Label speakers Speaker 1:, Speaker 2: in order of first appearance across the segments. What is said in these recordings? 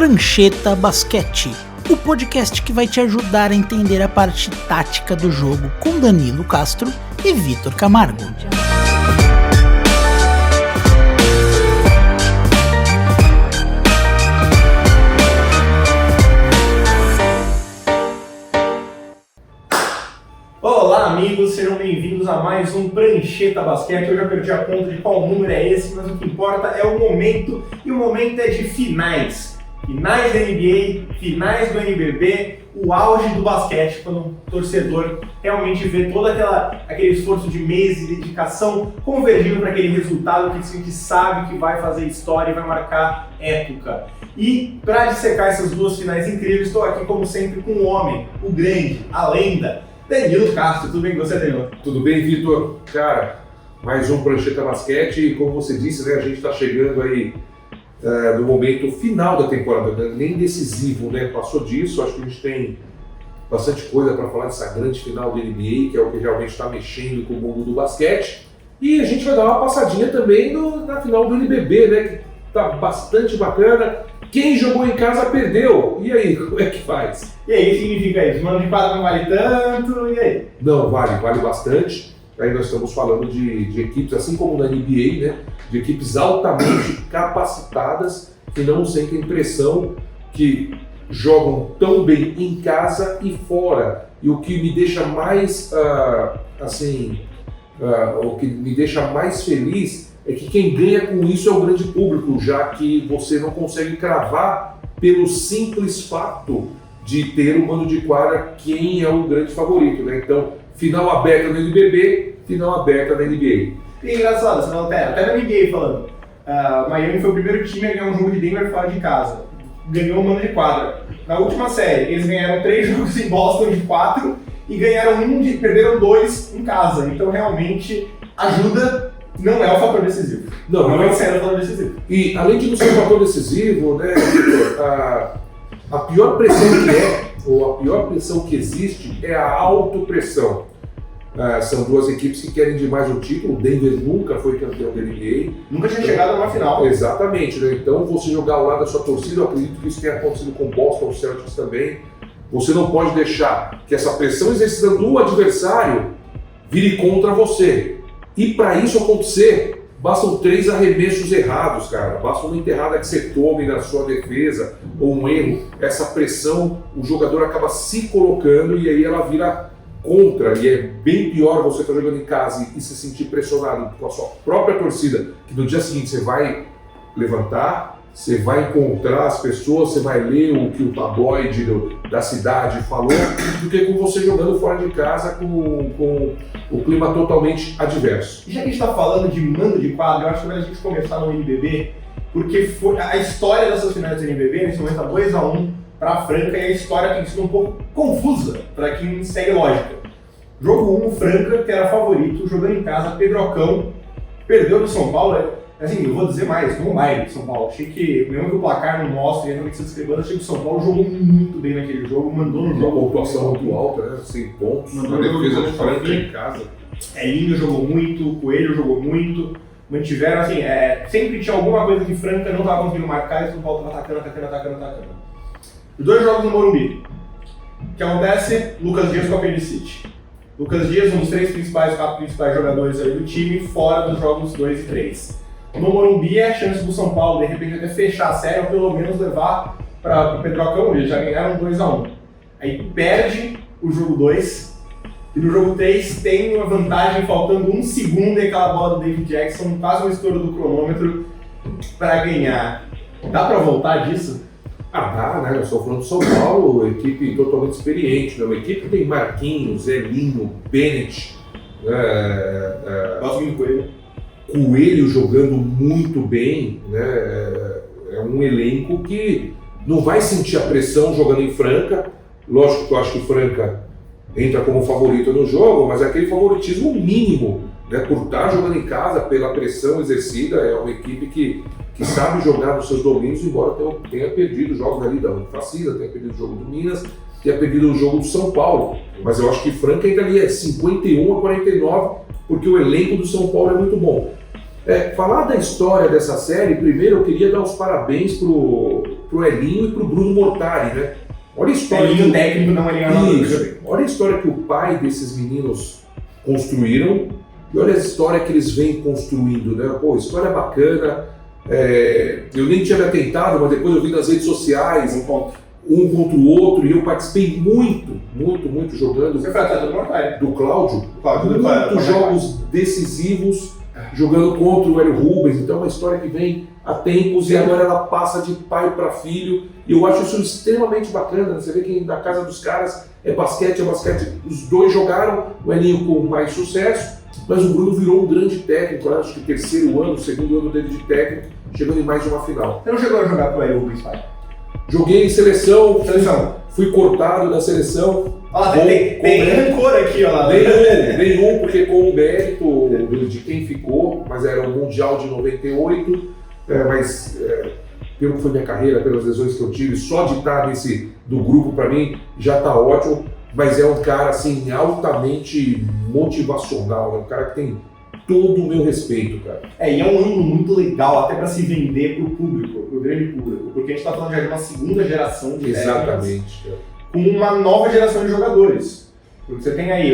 Speaker 1: Prancheta Basquete, o podcast que vai te ajudar a entender a parte tática do jogo com Danilo Castro e Vitor Camargo.
Speaker 2: Olá amigos, sejam bem-vindos a mais um Prancheta Basquete. Eu já perdi a conta de qual número é esse, mas o que importa é o momento, e o momento é de finais. Finais da NBA, finais do NBB, o auge do basquete, quando o torcedor realmente vê todo aquele esforço de meses de dedicação convergindo para aquele resultado que a gente sabe que vai fazer história e vai marcar época. E para dissecar essas duas finais incríveis, estou aqui como sempre com o homem, o grande, a lenda, Danilo Castro. Tudo bem com você, Danilo?
Speaker 3: Tudo bem, Vitor? Cara, mais um Prancheta Basquete e como você disse, né, a gente está chegando aí no momento final da temporada, né? Nem decisivo, né? Passou disso, acho que a gente tem bastante coisa para falar dessa grande final da NBA, que é o que realmente está mexendo com o mundo do basquete. E a gente vai dar uma passadinha também na final do NBB, né? Que tá bastante bacana. Quem jogou em casa perdeu. E aí, como é que faz?
Speaker 2: E aí, o que significa isso? Mano de quadra não vale tanto, e aí?
Speaker 3: Não, vale bastante. Aí nós estamos falando de equipes, assim como na NBA, né? De equipes altamente capacitadas que não sentem pressão, que jogam tão bem em casa e fora. E o que me deixa mais, o que me deixa mais feliz é que quem ganha com isso é o grande público, já que você não consegue cravar pelo simples fato de ter o mando de quadra quem é o grande favorito, né? Então, final aberta no NBB, final aberta na NBA.
Speaker 2: E é engraçado, você fala, até na NBA falando, Miami foi o primeiro time a ganhar um jogo de Denver fora de casa, ganhou o mando de quadra. Na última série, eles ganharam 3 jogos em Boston de 4 e perderam 2 em casa, então realmente ajuda. Não é o fator decisivo. Não é o fator decisivo.
Speaker 3: E além de não ser um fator decisivo, né, a pior pressão a pior pressão que existe é a autopressão. São duas equipes que querem demais o título. O Denver nunca foi campeão da NBA.
Speaker 2: Nunca tinha chegado numa final.
Speaker 3: Exatamente, né? Então você jogar ao lado da sua torcida, eu acredito que isso tenha acontecido com o Boston Celtics também. Você não pode deixar que essa pressão exercida do adversário vire contra você. E para isso acontecer, bastam 3 arremessos errados, cara. Basta uma enterrada que você tome na sua defesa, ou um erro. Essa pressão, o jogador acaba se colocando e aí ela vira contra. E é bem pior você estar jogando em casa e se sentir pressionado com a sua própria torcida, que no dia seguinte você vai levantar, você vai encontrar as pessoas, você vai ler o que o tabloide da cidade falou, do que com você jogando fora de casa com o clima totalmente adverso.
Speaker 2: E já que a gente está falando de mando de quadra, eu acho que é melhor a gente começar no NBB, porque foi a história dessas finais do NBB, nesse momento, 2-1 para a Franca, e a história tem sido um pouco confusa para quem segue lógica. Jogo 1, Franca, que era favorito, jogando em casa, Pedrocão, perdeu do São Paulo. Assim, eu vou dizer mais, não baile de São Paulo. Achei que, mesmo que o placar não mostre, realmente se descrevendo, achei que o São Paulo jogou muito bem naquele jogo, mandou no jogo.
Speaker 3: Uma pontuação muito alta, né? 100 pontos,
Speaker 2: mandou
Speaker 3: uma defesa de
Speaker 2: Franca
Speaker 3: Franca em casa.
Speaker 2: Elinho jogou muito, Coelho jogou muito, mantiveram assim, sempre tinha alguma coisa que Franca não estava conseguindo marcar e o São Paulo estava atacando. Os 2 jogos no Morumbi. O que acontece? Lucas Dias com a Pelicite. Lucas Dias, um dos 4 principais jogadores aí do time, fora dos jogos 2 e 3. No Morumbi é a chance do São Paulo, de repente, até fechar a série ou pelo menos levar para o Pedrocão. Eles já ganharam 2-1. Aí perde o jogo 2 e no jogo 3 tem uma vantagem faltando 1 segundo e aquela bola do David Jackson, quase um estouro do cronômetro para ganhar. Dá para voltar disso?
Speaker 3: Dá, né? Nós estamos falando do São Paulo, equipe totalmente experiente, né? Uma equipe que tem Marquinhos, Elinho, Bennett, Coelho jogando muito bem, né? É um elenco que não vai sentir a pressão jogando em Franca. Lógico que eu acho que Franca entra como favorito no jogo, mas é aquele favoritismo mínimo, né? Por estar jogando em casa, pela pressão exercida. É uma equipe que sabe jogar nos seus domínios, embora tenha perdido jogos ali da Unifacisa, tenha perdido o jogo do Minas, tenha perdido o jogo do São Paulo. Mas eu acho que Franca ainda ali é 51-49, porque o elenco do São Paulo é muito bom. Falar da história dessa série, primeiro eu queria dar os parabéns pro pro Elinho e pro Bruno Mortari, né? Olha a história.
Speaker 2: Elinho técnico, não Elinho.
Speaker 3: Isso. Olha a história que o pai desses meninos construíram e olha a história que eles vêm construindo, né? Pô, história bacana. Eu nem tinha me atentado, mas depois eu vi nas redes sociais um contra o outro e eu participei muito jogando.
Speaker 2: Você foi atleta do Mortari?
Speaker 3: Do Cláudio.
Speaker 2: Muitos
Speaker 3: Muitos jogos decisivos jogando contra o Hélio Rubens. Então é uma história que vem há tempos e agora ela passa de pai para filho. E eu acho isso extremamente bacana. Você vê que na casa dos caras é basquete. Os dois jogaram, o Elinho com mais sucesso, mas o Bruno virou um grande técnico. Acho que o segundo ano dele de técnico, chegando em mais de uma final.
Speaker 2: Você não chegou a jogar com o Hélio Rubens, pai?
Speaker 3: Joguei em seleção. Fui cortado da seleção.
Speaker 2: Olha lá, tem rancor aqui, ó lá.
Speaker 3: Nenhum, porque com o mérito de quem ficou, mas era o Mundial de 98, pelo que foi minha carreira, pelas lesões que eu tive, só de estar do grupo para mim já tá ótimo, mas é um cara assim altamente motivacional, é um cara que tem todo o meu respeito, cara.
Speaker 2: E é um ângulo muito legal até para se vender pro público, pro grande público, porque a gente tá falando já de uma segunda geração de
Speaker 3: Exatamente, cara.
Speaker 2: Com uma nova geração de jogadores. Porque você tem aí,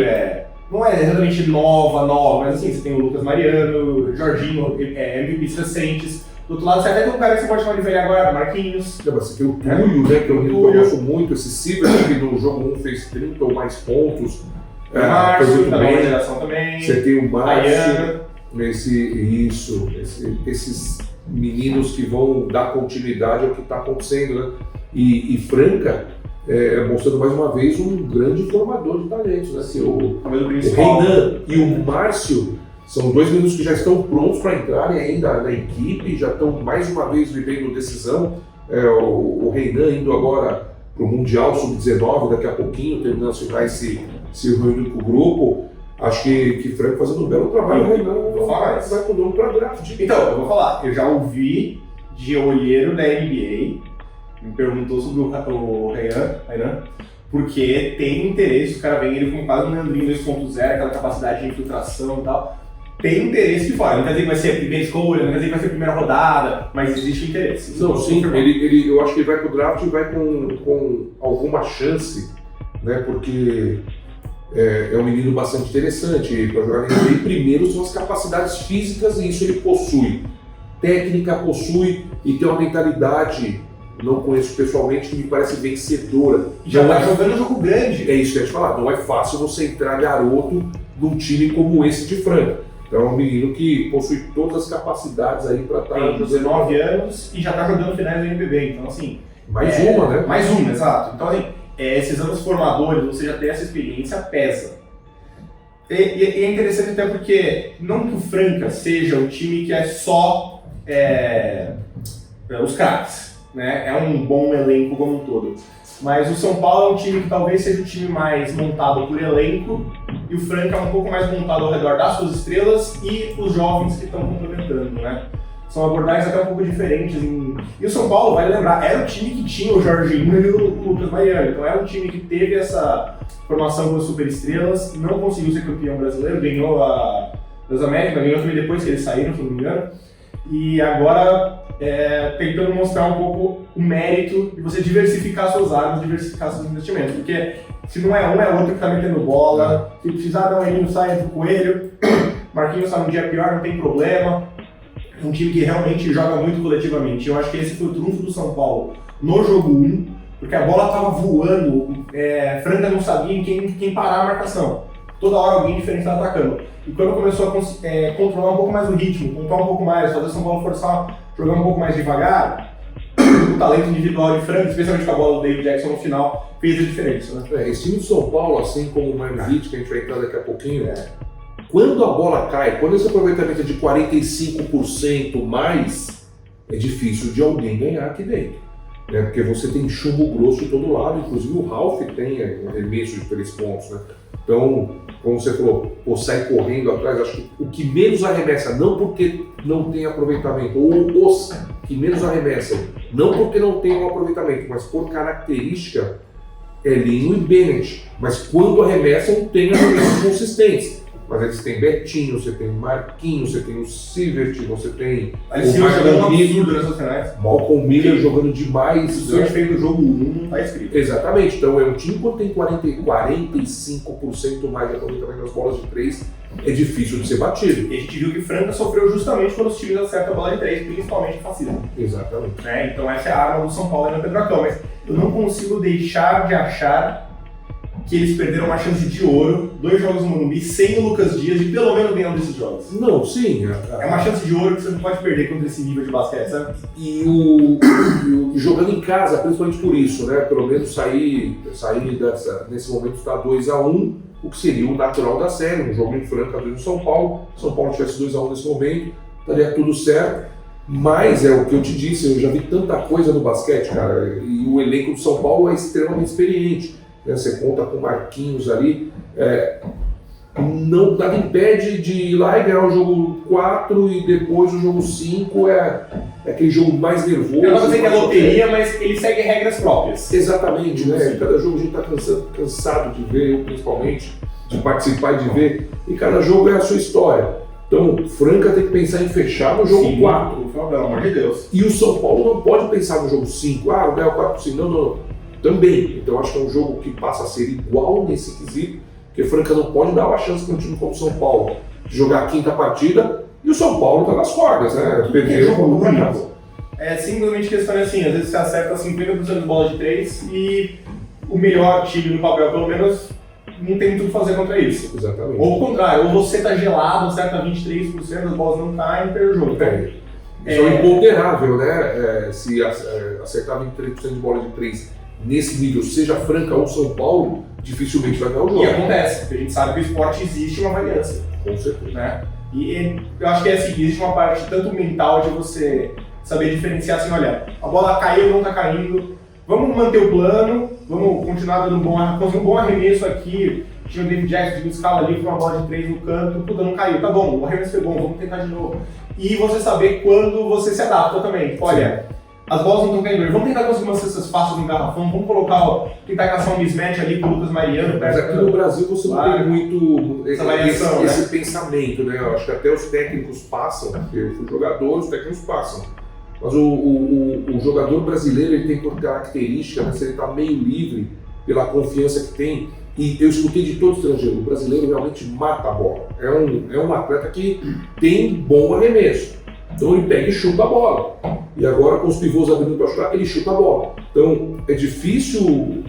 Speaker 2: não é exatamente nova, mas assim, você tem o Lucas Mariano, o Jorginho, MVPs recentes. Do outro lado, você até tem um cara que você pode chamar de velho agora, Marquinhos.
Speaker 3: Você tem o Túlio, né, que eu gosto muito, esse Silver, que no jogo 1 fez 30 ou mais pontos.
Speaker 2: O Márcio, da nova geração também.
Speaker 3: Você tem o Márcio, esses meninos que vão dar continuidade ao que está acontecendo, né? E Franca, mostrando mais uma vez um grande formador de talentos, né? Assim, o Renan e o Márcio são dois meninos que já estão prontos para entrarem ainda na equipe, já estão mais uma vez vivendo decisão. O Renan indo agora para o Mundial Sub-19, daqui a pouquinho, terminando as finais, se reunindo com o grupo. Acho que Franco fazendo um belo trabalho. O Renan vai com o nome para draft.
Speaker 2: Então, eu vou falar, eu já ouvi de olheiro da NBA, me perguntou sobre o Renan, porque tem interesse, o cara vem ele com quase um Leandrinho 2.0, aquela capacidade de infiltração e tal. Tem interesse de fora, não quer dizer que vai ser a primeira escolha, não quer dizer que vai ser a primeira rodada, mas existe interesse.
Speaker 3: Não, sim, eu acho que ele vai pro draft e vai com alguma chance, né, porque é um menino bastante interessante para jogar na NBA. Primeiro são as capacidades físicas e isso ele possui. Técnica possui e tem uma mentalidade, não conheço pessoalmente, que me parece vencedora.
Speaker 2: Já tá jogando jogo grande.
Speaker 3: É isso que eu ia te falar, não é fácil você entrar garoto num time como esse de Franca. Então é um menino que possui todas as capacidades aí para estar...
Speaker 2: Tem 19 anos e já está jogando finais do NBB, então assim...
Speaker 3: Mais uma, né?
Speaker 2: Mais uma, exato. Então assim, esses anos formadores, você já ter essa experiência, pesa. E é interessante até porque, não que o Franca seja o time que é só os craques, né? É um bom elenco como um todo. Mas o São Paulo é um time que talvez seja o time mais montado por elenco e o Franca é um pouco mais montado ao redor das suas estrelas e os jovens que estão complementando, né? São abordagens até um pouco diferentes. E o São Paulo, vale lembrar, era o time que tinha o Jorginho e o Lucas Mariano. Então era um time que teve essa formação com as superestrelas, não conseguiu ser campeão brasileiro, ganhou das Américas, ganhou também depois que eles saíram, se não me engano. E agora tentando mostrar um pouco o mérito de você diversificar suas armas, diversificar seus investimentos. Porque se não é um, é outro que tá metendo bola. Se precisar dar um Elinho, sai entre o Coelho. Marquinhos tá num dia pior, não tem problema. É um time que realmente joga muito coletivamente. Eu acho que esse foi o trunfo do São Paulo no jogo 1, porque a bola tava voando, Franca não sabia em quem parar a marcação. Toda hora alguém diferente estava atacando. E quando começou a controlar um pouco mais o ritmo, pontuar um pouco mais, fazer o São Paulo forçar, jogar um pouco mais devagar, o talento individual de Franca, especialmente com a bola do David Jackson no final, fez a diferença. Né?
Speaker 3: Esse time do São Paulo, assim como o Miami Heat, que a gente vai entrar daqui a pouquinho, quando a bola cai, quando esse aproveitamento é de 45% mais, é difícil de alguém ganhar aqui dentro. Né? Porque você tem chumbo grosso de todo lado, inclusive o Ralf tem arremesso de 3 pontos. Né? Então, como você falou, sai correndo atrás, acho que o que menos arremessa, não porque não tem aproveitamento, ou os que menos arremessam, não porque não tem um aproveitamento, mas por característica, Elinho e Bennett. Mas quando arremessam, tem arremessos consistentes. mas eles têm Betinho, você tem Marquinhos, você tem o Sivert, você tem
Speaker 2: Eles estão jogando um absurdo nessas finais.
Speaker 3: Malcolm Miller jogando demais.
Speaker 2: Se o fez do jogo 1, não tá escrito.
Speaker 3: Exatamente, então é um time quando tem 45% mais de aproveitamento das bolas de 3, é difícil de ser batido.
Speaker 2: E a gente viu que Franca sofreu justamente quando os times acertam a bola de 3, principalmente o fascismo.
Speaker 3: Exatamente.
Speaker 2: Então essa é a arma do São Paulo aí no Pedrocão, mas eu não consigo deixar de achar que eles perderam uma chance de ouro, 2 jogos no Morumbi, sem o Lucas Dias e pelo menos ganhando esses jogos.
Speaker 3: Não, sim.
Speaker 2: É uma chance de ouro que você não pode perder contra esse nível de basquete, sabe?
Speaker 3: E jogando em casa, principalmente por isso, né? Pelo menos sair nesse momento está 2-1, o que seria o natural da série, um jogo em Franca, 2 no São Paulo. Se São Paulo tivesse 2-1 nesse momento, estaria tudo certo. Mas é o que eu te disse, eu já vi tanta coisa no basquete, cara, e o elenco do São Paulo é extremamente experiente. Você conta com Marquinhos ali, não nada impede de ir lá e ganhar o jogo 4 e depois o jogo 5 é aquele jogo mais nervoso.
Speaker 2: Eu não sei que é loteria, mas ele segue regras próprias.
Speaker 3: Exatamente, né? Cada jogo a gente está cansado de ver, eu principalmente, de participar e de ver, e cada jogo é a sua história. Então, Franca tem que pensar em fechar no jogo 4.
Speaker 2: Pelo amor de Deus.
Speaker 3: E o São Paulo não pode pensar no jogo 5. Não ganha o 4 por 5. Não. Também. Então acho que é um jogo que passa a ser igual nesse quesito, porque Franca não pode dar uma chance para um time como o São Paulo de jogar a 5ª partida e o São Paulo está nas cordas, né? Perderam o pra casa.
Speaker 2: É simplesmente questão assim, às vezes você acerta 50% de bola de 3 e o melhor time no papel, pelo menos, não tem muito o que fazer contra isso.
Speaker 3: Exatamente.
Speaker 2: Ou o contrário, ou você tá gelado, acerta 23%, as bolas não caem e perde o jogo.
Speaker 3: Isso é imponderável, né? Se acertar 23% de bola de 3 nesse nível, seja Franca ou São Paulo, dificilmente vai ganhar o jogo.
Speaker 2: E acontece, porque a gente sabe que o esporte existe uma variância.
Speaker 3: Com certeza.
Speaker 2: Né? E eu acho que é assim, existe uma parte tanto mental de você saber diferenciar assim, olha, a bola caiu, não tá caindo, vamos manter o plano, vamos continuar dando um bom arremesso aqui, tinha o David Jackson de escala ali com uma bola de 3 no canto, tudo não caiu, tá bom, o arremesso foi bom, vamos tentar de novo. E você saber quando você se adapta também, olha, as bolas não estão caindo, vamos tentar conseguir umas cestas fáceis no garrafão, vamos tentar caçar um mismatch ali com o Lucas Mariano.
Speaker 3: Mas aqui no Brasil você não tem muito esse
Speaker 2: né?
Speaker 3: pensamento, né? Eu acho que até os técnicos passam, porque eu fui jogador, os técnicos passam. Mas o jogador brasileiro ele tem por característica, né, se ele está meio livre pela confiança que tem, e eu escutei de todo estrangeiro, o brasileiro realmente mata a bola. É um atleta que tem bom arremesso. Então ele pega e chuta a bola. E agora com os pivôs abrindo para chutar, ele chuta a bola. Então é difícil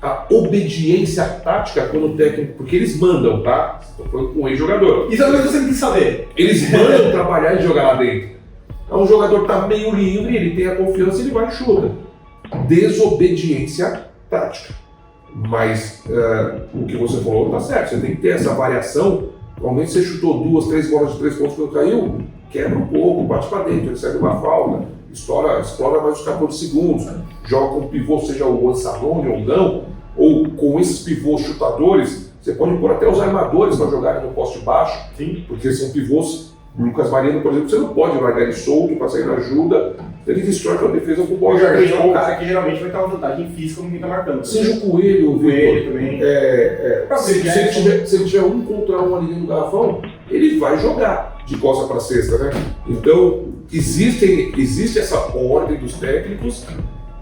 Speaker 3: a obediência tática quando o técnico, porque eles mandam, tá? Estou falando com um ex-jogador.
Speaker 2: Isso é o que você tem que saber.
Speaker 3: Eles mandam trabalhar e jogar lá dentro. Então, um jogador está meio livre, ele tem a confiança, ele vai e chuta. Desobediência tática. Mas o que você falou está certo, você tem que ter essa variação. Normalmente você chutou 2, 3 bolas de 3 pontos quando caiu, quebra um pouco, bate para dentro, recebe uma falta, explora mais os 14 segundos, joga com pivô, seja o Ansalone ou não, ou com esses pivôs chutadores, você pode pôr até os armadores para jogarem no poste baixo,
Speaker 2: sim,
Speaker 3: porque são pivôs. O Lucas Mariano, por exemplo, você não pode largar ele solto para sair na ajuda, ele destrói a defesa com bola.
Speaker 2: O Jorginho é um cara que geralmente vai ter uma vantagem física com quem está marcando.
Speaker 3: Seja o Coelho,
Speaker 2: o Coelho também.
Speaker 3: Se ele tiver 1 contra 1 ali no garrafão, ele vai jogar de costa para cesta, né? Então, existe essa ordem dos técnicos,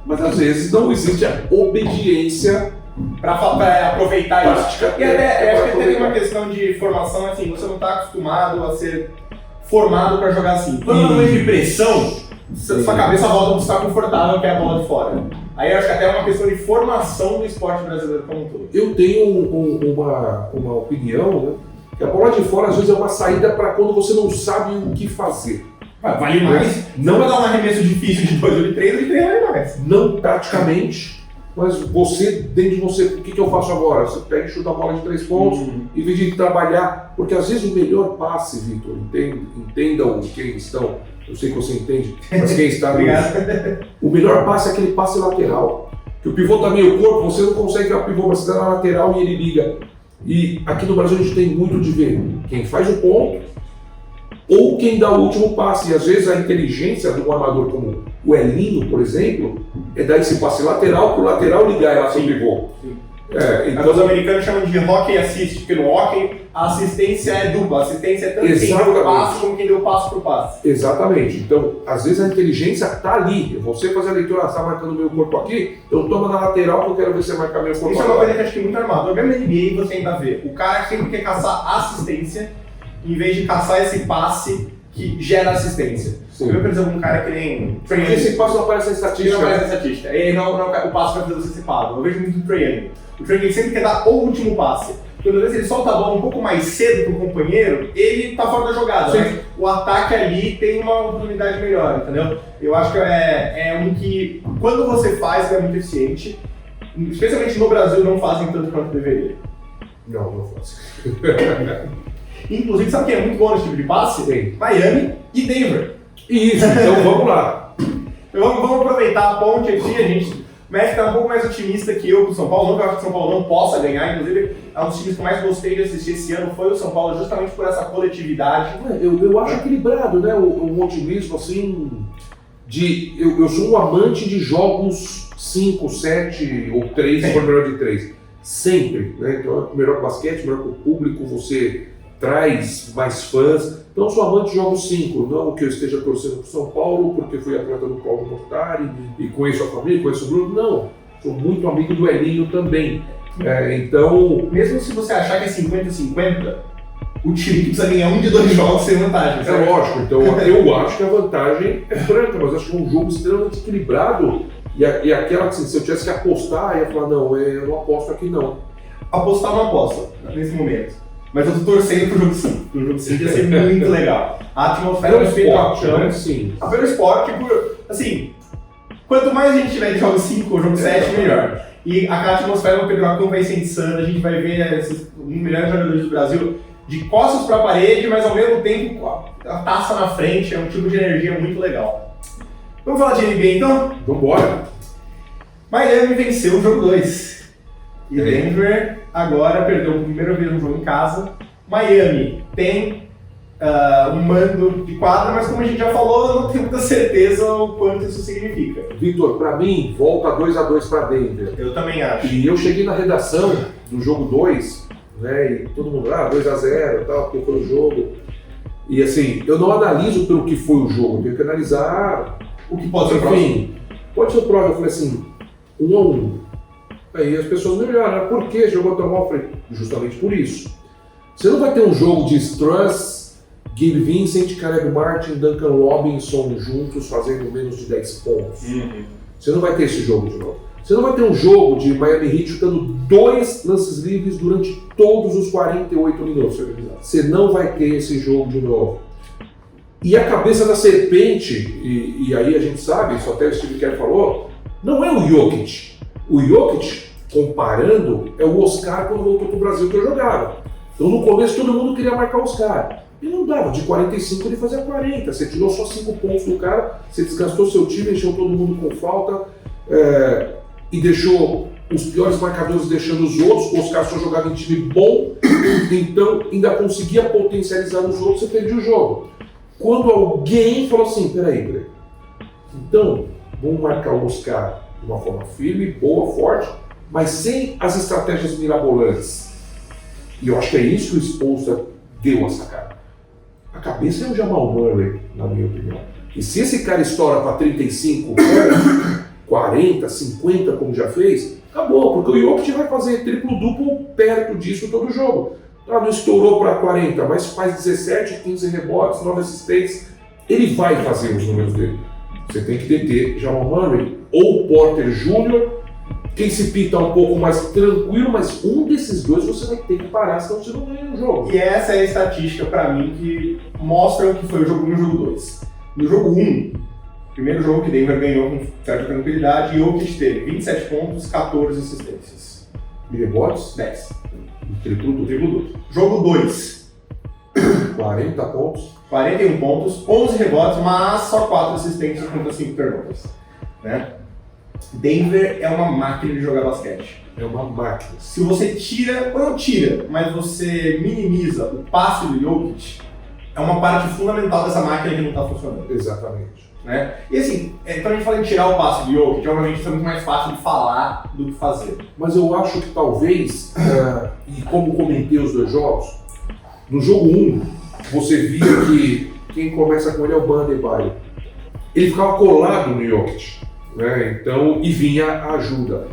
Speaker 3: mas às vezes não existe a obediência
Speaker 2: para aproveitar
Speaker 3: tática,
Speaker 2: isso. E até acho que tem uma questão de formação, assim, você não está acostumado a ser formado para jogar assim. Quando não é de pressão, sua cabeça volta para estar confortável, que é a bola de fora. Aí eu acho que até é uma questão de formação do esporte brasileiro como um todo.
Speaker 3: Eu tenho uma opinião, né? Que a bola de fora às vezes é uma saída para quando você não sabe o que fazer.
Speaker 2: Vale mais. Não vai dar um arremesso difícil de 2 ou de 3, ou de 3 vale mais.
Speaker 3: Não taticamente, mas você, dentro de você, o que eu faço agora? Você pega e chuta a bola de 3 pontos, em vez de trabalhar, porque às vezes o melhor passe, Vitor, entendam quem estão, eu sei que você entende, mas quem está o melhor passe é aquele passe lateral, que o pivô está meio corpo, você não consegue ver o pivô, mas você está na lateral e ele liga. E aqui no Brasil a gente tem muito de ver quem faz o ponto ou quem dá o último passe. E às vezes a inteligência de um armador como o Elinho, por exemplo, é dar esse passe lateral para o lateral ligar ela sem pivô. Então
Speaker 2: os americanos chamam de hockey assist, porque no hockey a assistência é dupla, a assistência é tanto quem deu o passe como quem deu o passe pro passe.
Speaker 3: Exatamente. Então, às vezes a inteligência está ali. Você fazer a leitura, você está marcando meu corpo aqui, então toma na lateral que eu quero ver você marcar meu corpo.
Speaker 2: Isso é uma coisa que eu acho que é muito armador. Mesmo na NBA você ainda vê. O cara sempre quer caçar assistência, em vez de caçar esse passe que gera assistência.
Speaker 3: Sim.
Speaker 2: Eu, por exemplo, um cara que nem...
Speaker 3: Porque esse passe não aparece na estatística.
Speaker 2: Não aparece na estatística. O passe vai fazer você ser pago. Eu vejo muito o Trae Young. O Trae Young sempre quer dar o último passe. Quando às vezes ele solta a bola um pouco mais cedo pro companheiro, ele tá fora da jogada.
Speaker 3: Sim.
Speaker 2: Né? O ataque ali tem uma oportunidade melhor, entendeu? Eu acho que é um que, quando você faz, é muito eficiente. Especialmente no Brasil, não fazem tanto quanto deveria.
Speaker 3: Não faço.
Speaker 2: Inclusive, sabe quem é muito bom nesse tipo de passe?
Speaker 3: Sim.
Speaker 2: Miami e Denver.
Speaker 3: Isso, então vamos lá.
Speaker 2: Vamos aproveitar a ponte aqui, a gente... O Messi está um pouco mais otimista que eu com o São Paulo, não que eu acho que o São Paulo não possa ganhar, inclusive é um dos times que eu mais gostei de assistir esse ano, foi o São Paulo, justamente por essa coletividade.
Speaker 3: Eu acho equilibrado, né? O otimismo, assim, eu sou um amante de jogos 5, 7 ou 3, se for melhor de 3. Sempre, né? Então é melhor que o basquete, melhor que o público, você traz mais fãs. Então eu sou amante de jogos 5, não que eu esteja torcendo para o São Paulo porque fui atleta do Cláudio Mortari e conheço a família, conheço o Bruno, não. Sou muito amigo do Elinho também. Então...
Speaker 2: Mesmo se você achar que é 50-50, o time que precisa ganhar um de 2 jogos sem vantagem.
Speaker 3: É lógico, então eu acho que a vantagem é franca, mas acho que é um jogo extremamente equilibrado e aquela que se eu tivesse que apostar, eu ia falar, não, eu não aposto aqui não.
Speaker 2: Apostar não aposta, nesse momento. Mas eu tô torcendo pro jogo 5. O jogo 5 ia ser muito legal. A atmosfera do
Speaker 3: esporte,
Speaker 2: né?
Speaker 3: né? Sim.
Speaker 2: Pelo esporte, assim, quanto mais a gente tiver de jogo 5 ou jogo 7, melhor. E aquela atmosfera do Pedro Acon vai ser insana, a gente vai ver esses 1 milhão de jogadores do Brasil de costas pra parede, mas ao mesmo tempo a taça na frente, é um tipo de energia muito legal. Vamos falar de NBA então?
Speaker 3: Vambora.
Speaker 2: Miami venceu o jogo 2. E Denver agora perdeu a primeira vez um jogo em casa. Miami tem um mando de quadra, mas como a gente já falou, eu não tenho muita certeza o quanto isso significa.
Speaker 3: Vitor, pra mim, volta 2-2 pra Denver.
Speaker 2: Eu também acho.
Speaker 3: E eu cheguei na redação do jogo 2, né, e todo mundo, 2-0 e tal, porque foi o jogo. E assim, eu não analiso pelo que foi o jogo, eu tenho que analisar
Speaker 2: o que pode ser o próximo.
Speaker 3: Pode ser o próximo. Eu falei assim, 1-1. Aí as pessoas me olharam, por que jogou tão mal? Eu falei, justamente por isso. Você não vai ter um jogo de Struss, Gabe Vincent, Caleb Martin, Duncan Robinson juntos fazendo menos de 10 pontos. Você não vai ter esse jogo de novo. Você não vai ter um jogo de Miami Heat chutando 2 lances livres durante todos os 48 minutos. Você não vai ter esse jogo de novo. E a cabeça da serpente, e aí a gente sabe, isso até o Steve Kerr falou, não é o Jokic. O Jokic, comparando, é o Oscar quando voltou para o Brasil que eu jogava. Então no começo todo mundo queria marcar o Oscar. E não dava, de 45 ele fazia 40. Você tirou só 5 pontos do cara, você desgastou seu time, encheu todo mundo com falta e deixou os piores marcadores deixando os outros. O Oscar só jogava em time bom, então ainda conseguia potencializar os outros, você perdia o jogo. Quando alguém falou assim, peraí, então vamos marcar o Oscar de uma forma firme, boa, forte, mas sem as estratégias mirabolantes. E eu acho que é isso que o Spoelstra deu a sacada. A cabeça é o Jamal Murray, na minha opinião. E se esse cara estoura para 35, 40, 50, como já fez, acabou, porque o Jokic vai fazer triplo-duplo perto disso todo jogo. Não estourou para 40, mas faz 17, 15 rebotes, 9 assistências. Ele vai fazer os números dele. Você tem que deter Jamal Murray ou Porter Jr., quem se pinta um pouco mais tranquilo, mas um desses dois você vai ter que parar, senão você não ganha o jogo.
Speaker 2: E essa é a estatística para mim que mostra o que foi o jogo 1 e o jogo 2. No jogo 1, primeiro jogo que Denver ganhou com certa tranquilidade, e Jokic teve 27 pontos, 14 assistências.
Speaker 3: E rebotes?
Speaker 2: 10.
Speaker 3: Triplo-duplo.
Speaker 2: Jogo 2.
Speaker 3: 40 pontos.
Speaker 2: 41 pontos, 11 rebotes, mas só 4 assistências contra 5 turnovers. Né? Denver é uma máquina de jogar basquete.
Speaker 3: É uma máquina.
Speaker 2: Se você tira, ou não tira, mas você minimiza o passe do Jokic, é uma parte fundamental dessa máquina que não está funcionando.
Speaker 3: Exatamente.
Speaker 2: Né? E assim, quando a gente fala em tirar o passe do Jokic, obviamente isso é muito mais fácil de falar do que fazer.
Speaker 3: Mas eu acho que talvez, e como comentei os dois jogos, no jogo 1, você via que quem começa com ele é o Bam Adebayo. Ele ficava colado no Jokic, né? Então, e vinha a ajuda.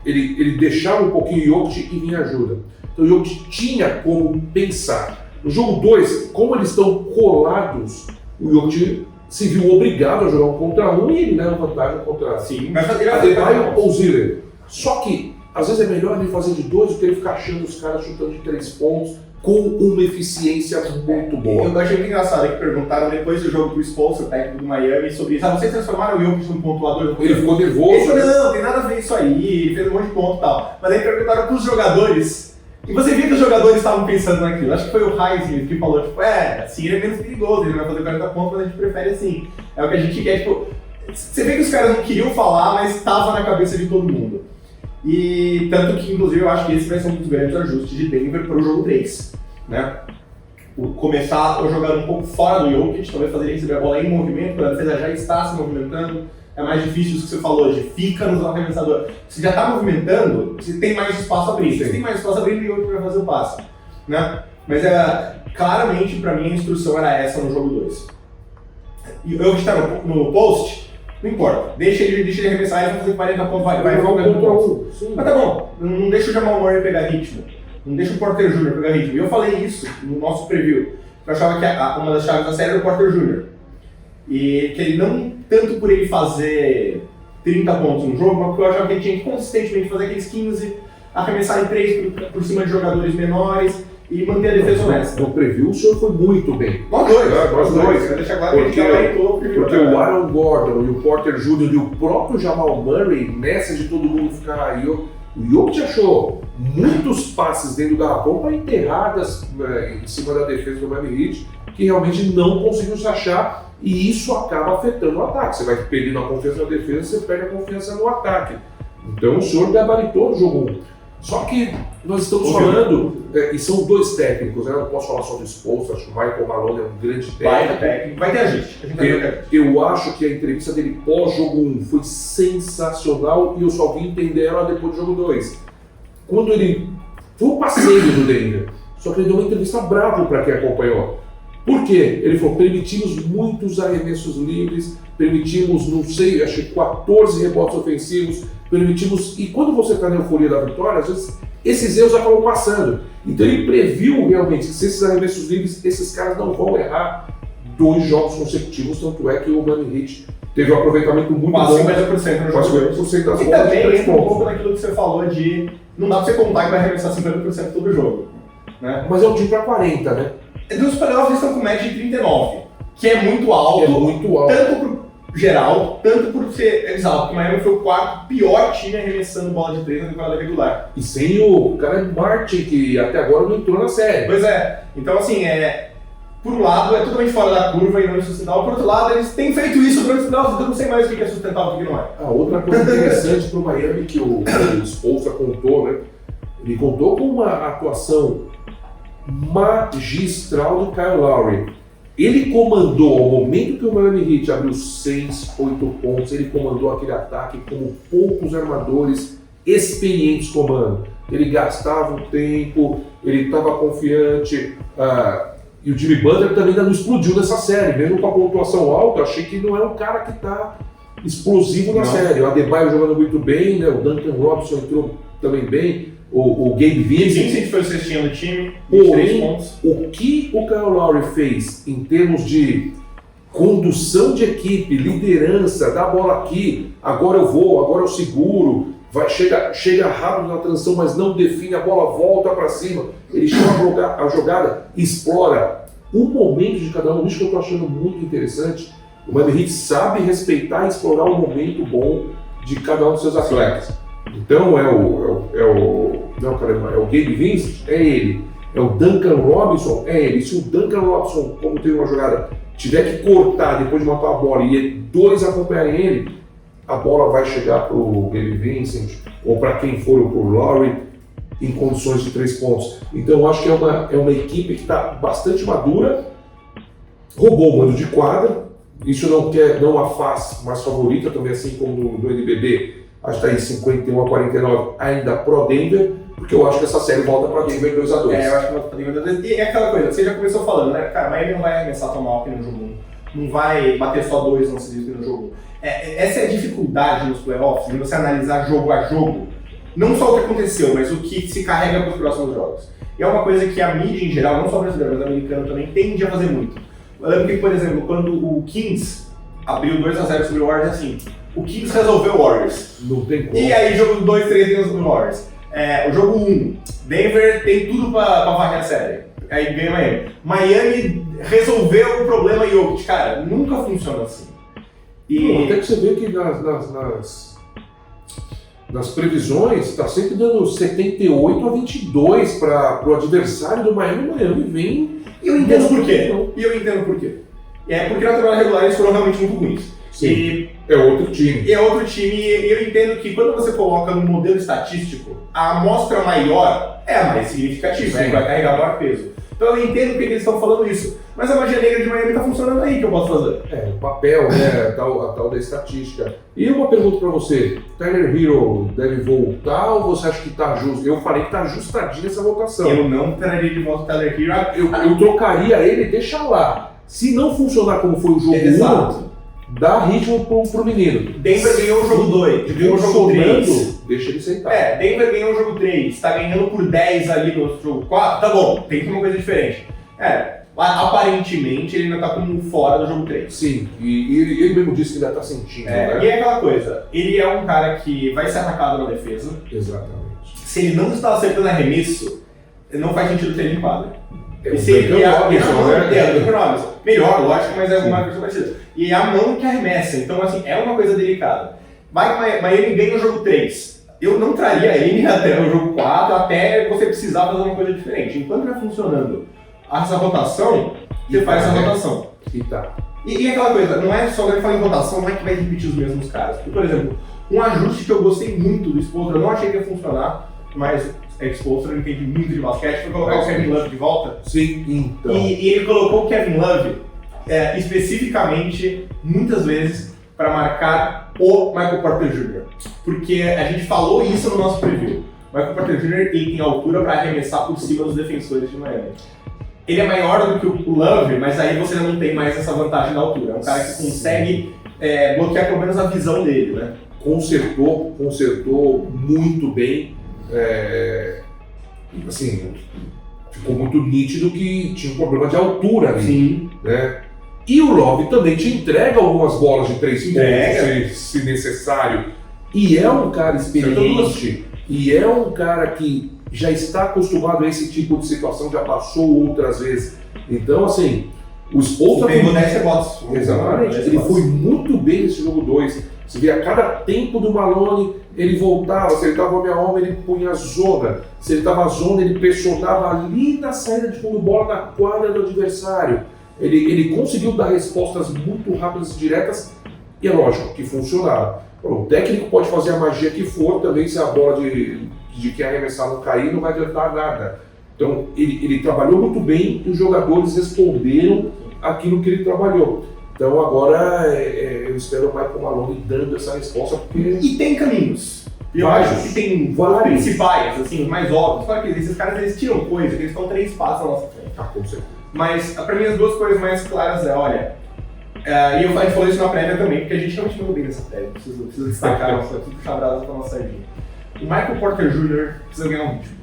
Speaker 3: Ele deixava um pouquinho o Jokic e vinha a ajuda. Então o Jokic tinha como pensar. No jogo 2, como eles estão colados, o Jokic se viu obrigado a jogar um contra um e ele leva vantagem contra Adebayo ou Ziller. Só que, às vezes é melhor ele fazer de 2 do que ele ficar achando os caras chutando de 3 pontos com uma eficiência muito boa.
Speaker 2: Eu achei muito engraçado que perguntaram depois do jogo pro Spolstra, o técnico do Miami, sobre isso. Vocês transformaram o Jokic num pontuador?
Speaker 3: Ele ficou nervoso.
Speaker 2: Ele falou, não, tem nada a ver isso aí, ele fez um monte de ponto e tal. Mas aí perguntaram pros jogadores, e você via que os jogadores estavam pensando naquilo. Acho que foi o Heisman que falou, tipo, assim ele é menos perigoso, ele vai fazer 40 pontos, mas a gente prefere assim. É o que a gente quer, tipo... Você vê que os caras não queriam falar, mas estava na cabeça de todo mundo. E tanto que, inclusive, eu acho que esse vai ser um dos grandes ajustes de Denver para o jogo 3, né? Começar a jogar um pouco fora do Jokic, talvez fazer ele receber a bola em movimento, a defesa já está se movimentando. É mais difícil isso que você falou, de fica nos arremessadores. Você já está movimentando, você tem mais espaço abrindo. Você tem mais espaço abrindo e o Jokic vai fazer o passe, né? Mas claramente, para mim, a instrução era essa no jogo 2. E o Jokic está no post, não importa, deixa ele arremessar, ele vai fazer 40 pontos, vai jogando pontos. Mas tá bom, não deixa o Jamal Murray pegar ritmo, não deixa o Porter Jr. pegar ritmo. E eu falei isso no nosso preview, eu achava que uma das chaves da série era o Porter Jr. E que ele não tanto por ele fazer 30 pontos no jogo, mas porque eu achava que ele tinha que consistentemente fazer aqueles 15, arremessar em 3 por cima de jogadores menores e manter a defesa honesta.
Speaker 3: No preview o senhor foi muito bem.
Speaker 2: Nós dois. Vai deixar claro que a gente gabaritou.
Speaker 3: Porque o Aaron Gordon e o Porter Jr. e o próprio Jamal Murray, nessa de todo mundo ficar aí, o Jokic achou muitos passes dentro do garrafão para enterradas em cima da defesa do Miami Heat, que realmente não conseguiu se achar, e isso acaba afetando o ataque. Você vai perdendo a confiança na defesa, você perde a confiança no ataque. Então o senhor gabaritou o jogo 1. Só que nós estamos falando, e são dois técnicos, né? Eu não posso falar só do Spolstra, acho que o Michael Malone é um grande técnico.
Speaker 2: Vai ter ajuste.
Speaker 3: Eu acho que a entrevista dele pós-jogo 1 foi sensacional e eu só vim entender ela depois do jogo 2. Quando ele foi um passeio do Denver, só que ele deu uma entrevista brava para quem acompanhou. Por quê? Ele falou, permitimos muitos arremessos livres, permitimos, não sei, acho que 14 rebotes ofensivos, permitimos... E quando você está na euforia da vitória, às vezes esses erros acabam passando. Então ele previu realmente que se esses arremessos livres, esses caras não vão errar 2 jogos consecutivos, tanto é que o Miami Heat teve um aproveitamento muito bom.
Speaker 2: 50% no jogo.
Speaker 3: 50% das bolas.
Speaker 2: E também entra um pouco naquilo que você falou de... Não dá pra você contar que vai arremessar 50% todo jogo. Né?
Speaker 3: Mas é um time para 40, né?
Speaker 2: Nos playoffs eles estão com média de 39, que é muito alto.
Speaker 3: É muito alto.
Speaker 2: Tanto pro geral, tanto por ser exato. O Miami foi o 4º pior time arremessando bola de 3 na temporada regular.
Speaker 3: E sem o cara Martin, que até agora não entrou na série.
Speaker 2: Pois é. Então, assim, por um lado é totalmente fora da curva e não é sustentável. Por outro lado, eles têm feito isso durante os playoffs, então eu não sei mais o que é sustentável e o que não é.
Speaker 3: A outra coisa interessante pro Miami que o Spolstra contou, né? Ele contou com uma atuação magistral do Kyle Lowry. Ele comandou, ao momento que o Miami Heat abriu 6, 8 pontos, ele comandou aquele ataque como poucos armadores experientes comandam. Ele gastava o tempo, ele estava confiante, e o Jimmy Butler também ainda não explodiu nessa série, mesmo com a pontuação alta. Eu achei que não é um cara que está explosivo na série. O Adebayo jogando muito bem, né? O Duncan Robinson entrou também bem. O Gabe Vincent.
Speaker 2: Vincent foi o cestinha do time, 23 pontos.
Speaker 3: O que o Kyle Lowry fez em termos de condução de equipe, liderança, dá a bola aqui, agora eu vou, agora eu seguro, chega rápido na transição, mas não define, a bola volta para cima, ele chama a jogada, explora o momento de cada um. Isso que eu estou achando muito interessante. O Miami Heat sabe respeitar e explorar o momento bom de cada um dos seus atletas. Então é o Gabe Vincent, é ele. É o Duncan Robinson, é ele. Se o Duncan Robinson, como teve uma jogada, tiver que cortar depois de matar a bola e 2 acompanharem ele, a bola vai chegar para o Gabe Vincent ou para quem for, para o Lowry. em condições de 3 pontos. Então eu acho que é uma equipe que está bastante madura, roubou o mando de quadra, isso não a faz mais favorita, também assim como no NBB, acho que está em 51-49, ainda pro Denver, porque eu acho que essa série volta para Denver 2-2.
Speaker 2: Eu acho que volta para Denver 2-2. E é aquela coisa, você já começou falando, né? Cara, Miami não vai arremessar tão mal que no jogo 1, não vai bater só 2 lances livres no jogo 1. Essa é a dificuldade nos playoffs, de você analisar jogo a jogo, não só o que aconteceu, mas o que se carrega para os próximos jogos. E é uma coisa que a mídia em geral, não só brasileira, mas americana também, tende a fazer muito. Eu lembro que, por exemplo, quando o Kings abriu 2-0 sobre o Warriors, assim, o Kings resolveu o Warriors.
Speaker 3: Não tem como.
Speaker 2: E aí, jogo 2, 3 ganhou sobre o Warriors. O jogo 1, Denver tem tudo pra varrer a série. Aí ganha Miami. Miami resolveu o problema Jokic. Cara, nunca funciona assim.
Speaker 3: Até que você vê que nas previsões está sempre dando 78-22 para o adversário do Miami. O Miami vem.
Speaker 2: E eu entendo por quê. É porque na temporada regular eles foram realmente muito ruins.
Speaker 3: Sim, é outro time.
Speaker 2: E eu entendo que quando você coloca no modelo estatístico, a amostra maior é a mais significativa, vai carregar maior peso. Então eu entendo porque eles estão falando isso. Mas a magia negra de Miami está funcionando aí, que eu posso fazer. O
Speaker 3: papel, né, a tal da estatística. E uma pergunta para você, Tyler Hero deve voltar ou você acha que está justo? Eu falei que está ajustadinha essa votação.
Speaker 2: Eu não traria de volta o Tyler Hero.
Speaker 3: Eu trocaria ele e deixa lá. Se não funcionar como foi o jogo 1, dá ritmo pro menino.
Speaker 2: Denver ganhou o jogo 2, ganhou o jogo 3.
Speaker 3: Deixa ele sentar.
Speaker 2: Denver ganhou o jogo 3, tá ganhando por 10 ali no jogo 4, tá bom, tem que ser uma coisa diferente. Aparentemente ele ainda tá como fora do jogo 3.
Speaker 3: Sim, e ele mesmo disse que ainda tá sentindo, né?
Speaker 2: E é aquela coisa, ele é um cara que vai ser atacado na defesa.
Speaker 3: Exatamente.
Speaker 2: Se ele não está acertando arremesso, não faz sentido ter ele em quadra. Melhor, lógico, mas é uma coisa parecida. E é a mão que arremessa, então assim, é uma coisa delicada. Vai que Miami ganha o jogo 3. Eu não traria ele até o jogo 4, até você precisar fazer uma coisa diferente. Enquanto está funcionando essa rotação, você faz essa rotação. E aquela coisa, não é só quando ele fala em rotação, não é que vai repetir os mesmos caras. Porque, por exemplo, um ajuste que eu gostei muito do Spoelstra, eu não achei que ia funcionar, mas Spoelstra entende muito de basquete, foi colocar o Kevin Love de volta.
Speaker 3: Sim, então.
Speaker 2: E ele colocou o Kevin Love especificamente, muitas vezes, para marcar o Michael Porter Jr. Porque a gente falou isso no nosso preview. O Michael Porter Jr. ele tem altura para arremessar por cima dos defensores de Miami. Ele é maior do que o Love, mas aí você não tem mais essa vantagem da altura. É um cara que consegue bloquear pelo menos a visão dele, né?
Speaker 3: Consertou muito bem. Assim, ficou muito nítido que tinha um problema de altura ali.
Speaker 2: Sim.
Speaker 3: Né? E o Love também te entrega algumas bolas de 3 pontos, se necessário. E é um cara experiente, e é um cara que já está acostumado a esse tipo de situação, já passou outras vezes. Então, assim, o Spoelstra... Exatamente, ele foi muito bem nesse jogo 2. Você vê, a cada tempo do Malone, ele voltava, se ele estava homem a homem, ele punha a zona. Se ele estava zona, ele pressionava ali na saída de fundo bola, na quadra do adversário. Ele conseguiu dar respostas muito rápidas e diretas, e é lógico que funcionaram. O técnico pode fazer a magia que for, também se a bola de quem arremessar não cair, não vai adiantar nada. Então, ele trabalhou muito bem e os jogadores responderam aquilo que ele trabalhou. Então, agora eu espero o Michael Malone dando essa resposta. Porque...
Speaker 2: E tem caminhos. Eu acho que tem vários principais, assim, os mais óbvios. Claro que esses caras eles tiram coisa, que eles estão 3 passos na nossa frente.
Speaker 3: Com certeza.
Speaker 2: Mas, pra mim, as 2 coisas mais claras olha, e a gente falou isso na prévia também, porque a gente realmente não bem nessa prévia, preciso destacar, tudo puxar brasa pra nossa sardinha. O Michael Porter Jr. precisa ganhar um ritmo.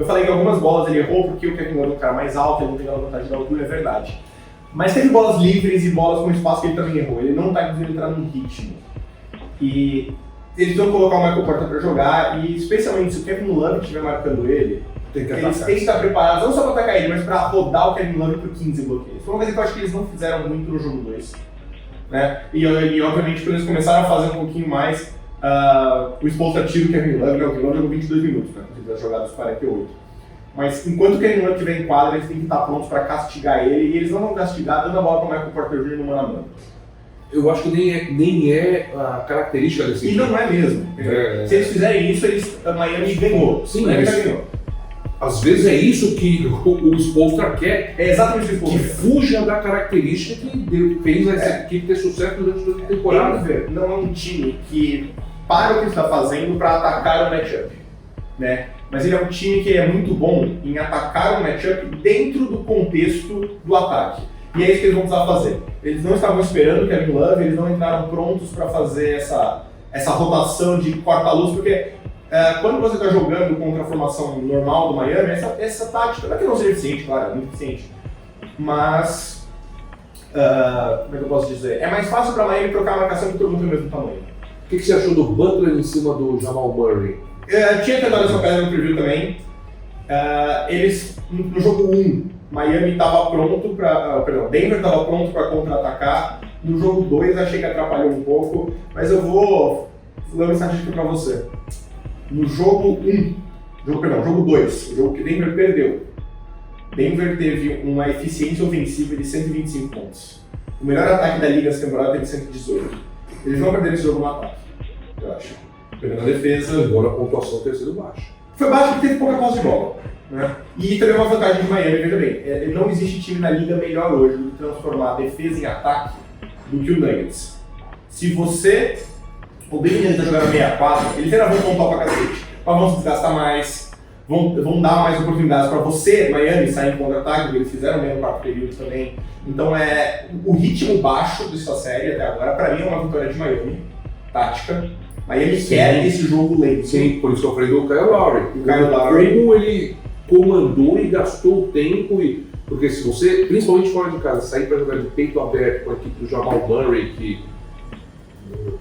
Speaker 2: Eu falei que algumas bolas ele errou porque o Kevin Love é um cara mais alto, ele não tem aquela vantagem da altura, é verdade. Mas teve bolas livres e bolas com espaço que ele também errou, ele não tá conseguindo entrar num ritmo. E eles vão colocar o Michael Porter pra jogar, e especialmente se o Kevin Love estiver marcando ele, eles têm que estar preparados não só para atacar ele, mas para rodar o Kevin Love por 15 bloqueios. Foi uma coisa que eu acho que eles não fizeram muito no jogo 2. Né? E obviamente quando eles começaram a fazer um pouquinho mais, o Spoelstra tira o Kevin Love, né? O Kevin Love jogou 22 minutos, né? Das jogadas 48. Mas enquanto o Kevin Love estiver em quadra, eles têm que estar prontos para castigar ele, e eles não vão castigar dando a bola para o Michael Porter Jr. no mano a mano.
Speaker 3: Eu acho que nem é a característica desse
Speaker 2: E
Speaker 3: time.
Speaker 2: não é mesmo. Se eles fizerem isso, a Miami ganhou.
Speaker 3: Sim,
Speaker 2: Miami
Speaker 3: mas
Speaker 2: ganhou.
Speaker 3: às vezes é isso que o Spoelstra quer,
Speaker 2: É exatamente isso
Speaker 3: que fuja da característica que fez essa equipe ter sucesso durante toda a temporada.
Speaker 2: Denver não é um time que para o que está fazendo para atacar o matchup, né? Mas ele é um time que é muito bom em atacar o matchup dentro do contexto do ataque. E é isso que eles vão precisar fazer. Eles não estavam esperando o Kevin Love, eles não entraram prontos para fazer essa rotação de corta-luz, porque quando você está jogando contra a formação normal do Miami, essa tática, não é que não seja eficiente, claro, é muito eficiente, mas, como é que eu posso dizer? É mais fácil para Miami trocar a marcação que todo mundo tem o mesmo tamanho.
Speaker 3: O que você achou do Butler em cima do Jamal Murray?
Speaker 2: Tinha tentado essa pedra no preview também. Eles, no jogo 1, Miami estava pronto Denver estava pronto para contra-atacar. No jogo 2 achei que atrapalhou um pouco, mas eu vou dar uma estatística para você. No jogo 2, o jogo que Denver perdeu. Denver teve uma eficiência ofensiva de 125 pontos. O melhor ataque da liga essa temporada teve 118. Eles vão perder esse jogo no ataque, eu acho. Perdendo a defesa.
Speaker 3: Embora a pontuação tenha sido baixa.
Speaker 2: Foi baixo porque teve pouca posse de bola, né? E também uma vantagem de Miami, veja bem, não existe time na liga melhor hoje do que transformar a defesa em ataque do que o Nuggets. Se você, o Nuggets está jogando 64, eles ainda vão pontuar pra cacete, mas vão se desgastar mais, vão dar mais oportunidades para você, Miami, sair em contra-ataque, porque eles fizeram mesmo no quarto período também. Então o ritmo baixo dessa série até agora, para mim é uma vitória de Miami, tática. Miami quer esse jogo lento.
Speaker 3: Sim, por isso que eu falei do Kyle Lowry. Como ele comandou e gastou o tempo, porque se você, principalmente fora de casa, sair para jogar de peito aberto com a equipe do Jamal Murray, que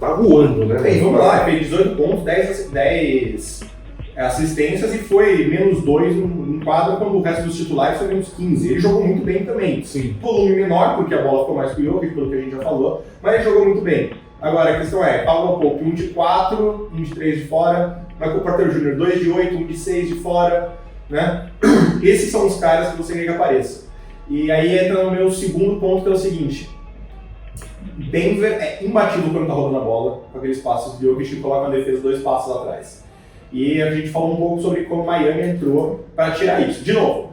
Speaker 3: tá voando, né?
Speaker 2: Bem, vamos lá, fez 18 pontos, 10 assistências e foi menos 2 em quadra, quando o resto dos titulares foi menos 15. Ele jogou muito bem também.
Speaker 3: Sim.
Speaker 2: Volume menor, porque a bola ficou mais com o Jokic, pelo que a gente já falou, mas ele jogou muito bem. Agora a questão é, Paulo Pope 1 de 4, 1 de 3 de fora, Michael Porter Jr. 2 de 8, 1 de 6 de fora, né? Esses são os caras que você quer que apareça. E aí entra no meu segundo ponto, que é o seguinte: Denver é imbatível quando tá rodando a bola, com aqueles passos de Jokic que coloca a defesa 2 passos atrás. E a gente falou um pouco sobre como Miami entrou para tirar isso. De novo,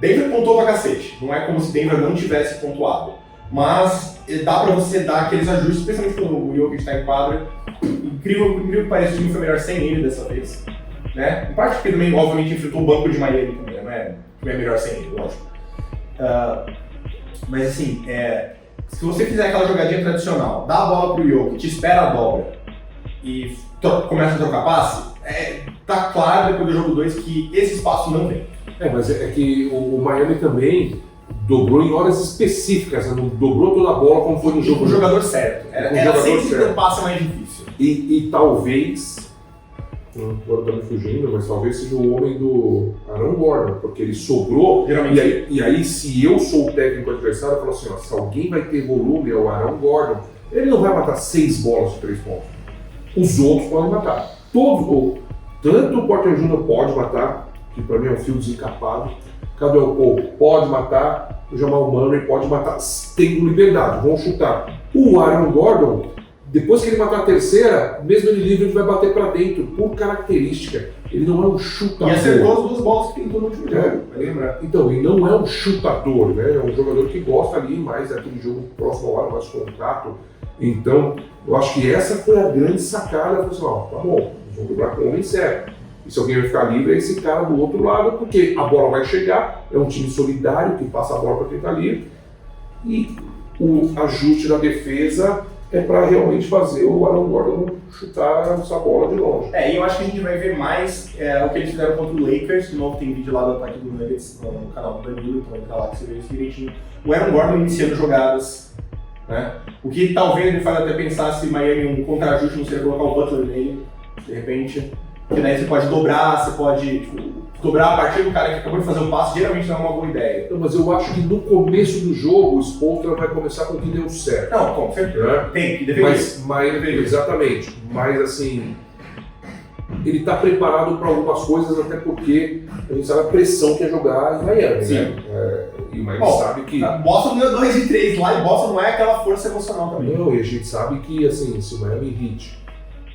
Speaker 2: Denver pontuou pra cacete, não é como se Denver não tivesse pontuado. Mas dá pra você dar aqueles ajustes, especialmente quando o Jokic está em quadra. Incrível que pareça, o time foi melhor sem ele dessa vez, né? Em parte porque também, obviamente, enfrentou o banco de Miami também, né? Que é melhor sem ele, lógico. Mas assim, se você fizer aquela jogadinha tradicional, dá a bola pro Jokic, te espera a dobra e começa a trocar passe, tá claro depois do jogo 2 que esse espaço não vem.
Speaker 3: Mas é que o Miami também dobrou em horas específicas, né? Não dobrou toda a bola como foi no jogo.
Speaker 2: O jogador certo. Era sempre que o passe mais difícil.
Speaker 3: E talvez, agora tá me fugindo, mas talvez seja o homem do Aaron Gordon, porque ele sobrou. E aí, se eu sou o técnico adversário, eu falo assim: ó, se alguém vai ter volume é o Aaron Gordon, ele não vai matar 6 bolas de 3 pontos. Os outros podem matar. Tanto o Porter Jr. pode matar, que para mim é um fio desencapado. Caldwell Pope pode matar, o Jamal Murray pode matar, tendo liberdade, vão chutar. O Aaron Gordon, depois que ele matar a terceira, mesmo ele livre, ele vai bater para dentro, por característica. Ele não é um chutador.
Speaker 2: E acertou as 2 bolas que tentou no último jogo, vai lembrar.
Speaker 3: Então, ele não é um chutador, né? É um jogador que gosta ali mais daquele jogo próximo ao ar, mais contato. Então, eu acho que essa foi a grande sacada. Assim, ó, tá bom, vamos jogar com o homem certo. E se alguém vai ficar livre, é esse cara do outro lado, porque a bola vai chegar, é um time solidário que passa a bola para quem está livre, e o ajuste da defesa é para realmente fazer o Aaron Gordon chutar essa bola de longe.
Speaker 2: E eu acho que a gente vai ver mais o que eles fizeram contra o Lakers. De novo, tem vídeo lá do ataque do Nuggets no canal do Danilo, então entra lá que você vê isso direitinho. O Aaron Gordon iniciando jogadas, né? O que talvez me faz até pensar se Miami um contra-ajuste não seria colocar o Butler nele, de repente. Porque daí você pode dobrar, dobrar a partir do cara que acabou de fazer o passe, geralmente não é uma boa ideia.
Speaker 3: Não, mas eu acho que no começo do jogo o Spoelstra vai começar com o que deu certo.
Speaker 2: Não, com certeza. Tem, que deveria.
Speaker 3: Exatamente. Mas assim, ele está preparado para algumas coisas, até porque a gente sabe a pressão que é jogar em Miami,
Speaker 2: Sim.
Speaker 3: né? E o Miami sabe que...
Speaker 2: Boston ganhou 2-3 lá e Boston não é aquela força emocional também.
Speaker 3: Não, e a gente sabe que, assim, se o Miami Heat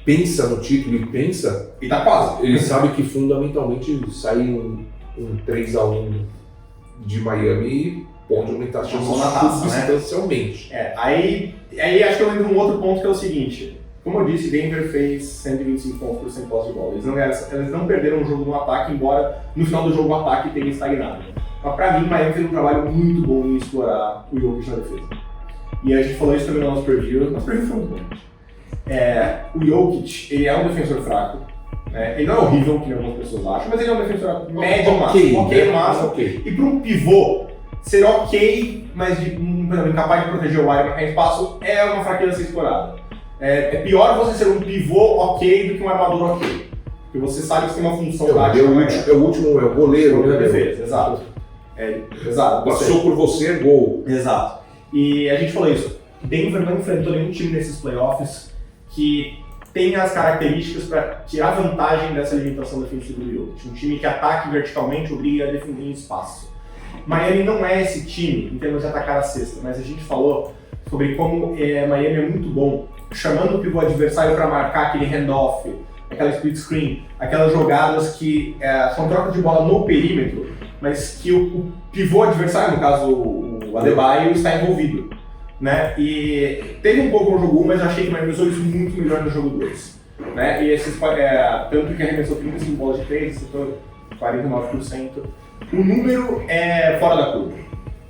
Speaker 3: pensa no título e pensa...
Speaker 2: E tá quase.
Speaker 3: Ele sabe que fundamentalmente sair um 3-1 de Miami pode aumentar as chances substancialmente.
Speaker 2: Aí acho que eu lembro de um outro ponto que é o seguinte. Como eu disse, Denver fez 125 pontos por 100 posse de bola. Eles não perderam o jogo no ataque, embora no final do jogo o ataque tenha estagnado. Mas pra mim, Miami fez um trabalho muito bom em explorar o Jokic na defesa. E a gente falou isso também no nosso preview. Nosso preview foi muito bom. O Jokic, ele é um defensor fraco. Ele não é horrível, que algumas pessoas acham, mas ele é um defensor médio máximo. E para um pivô, ser ok, mas incapaz de proteger o ar e marcar espaço é uma fraqueza a ser explorada. É pior você ser um pivô ok do que um armador ok. Porque você sabe que você tem uma função tática.
Speaker 3: É o goleiro,
Speaker 2: da defesa, exato. Exato.
Speaker 3: Passou por você, é gol.
Speaker 2: Exato. E a gente falou isso. Denver não enfrentou nenhum time nesses playoffs que tem as características para tirar vantagem dessa limitação defensiva do Jokic. Um time que ataque verticalmente obriga a defender em espaço. Miami não é esse time em termos de atacar a cesta, mas a gente falou sobre como Miami é muito bom chamando o pivô adversário para marcar aquele handoff, aquela split screen, aquelas jogadas que são trocas de bola no perímetro, mas que o pivô adversário, no caso o Adebayo, está envolvido. Né? E teve um pouco no jogo 1, mas eu achei que o Miami usou isso muito melhor no jogo 2. Né? E tanto que arremessou 35 bolas de 3, acertou 49%. O número é fora da curva.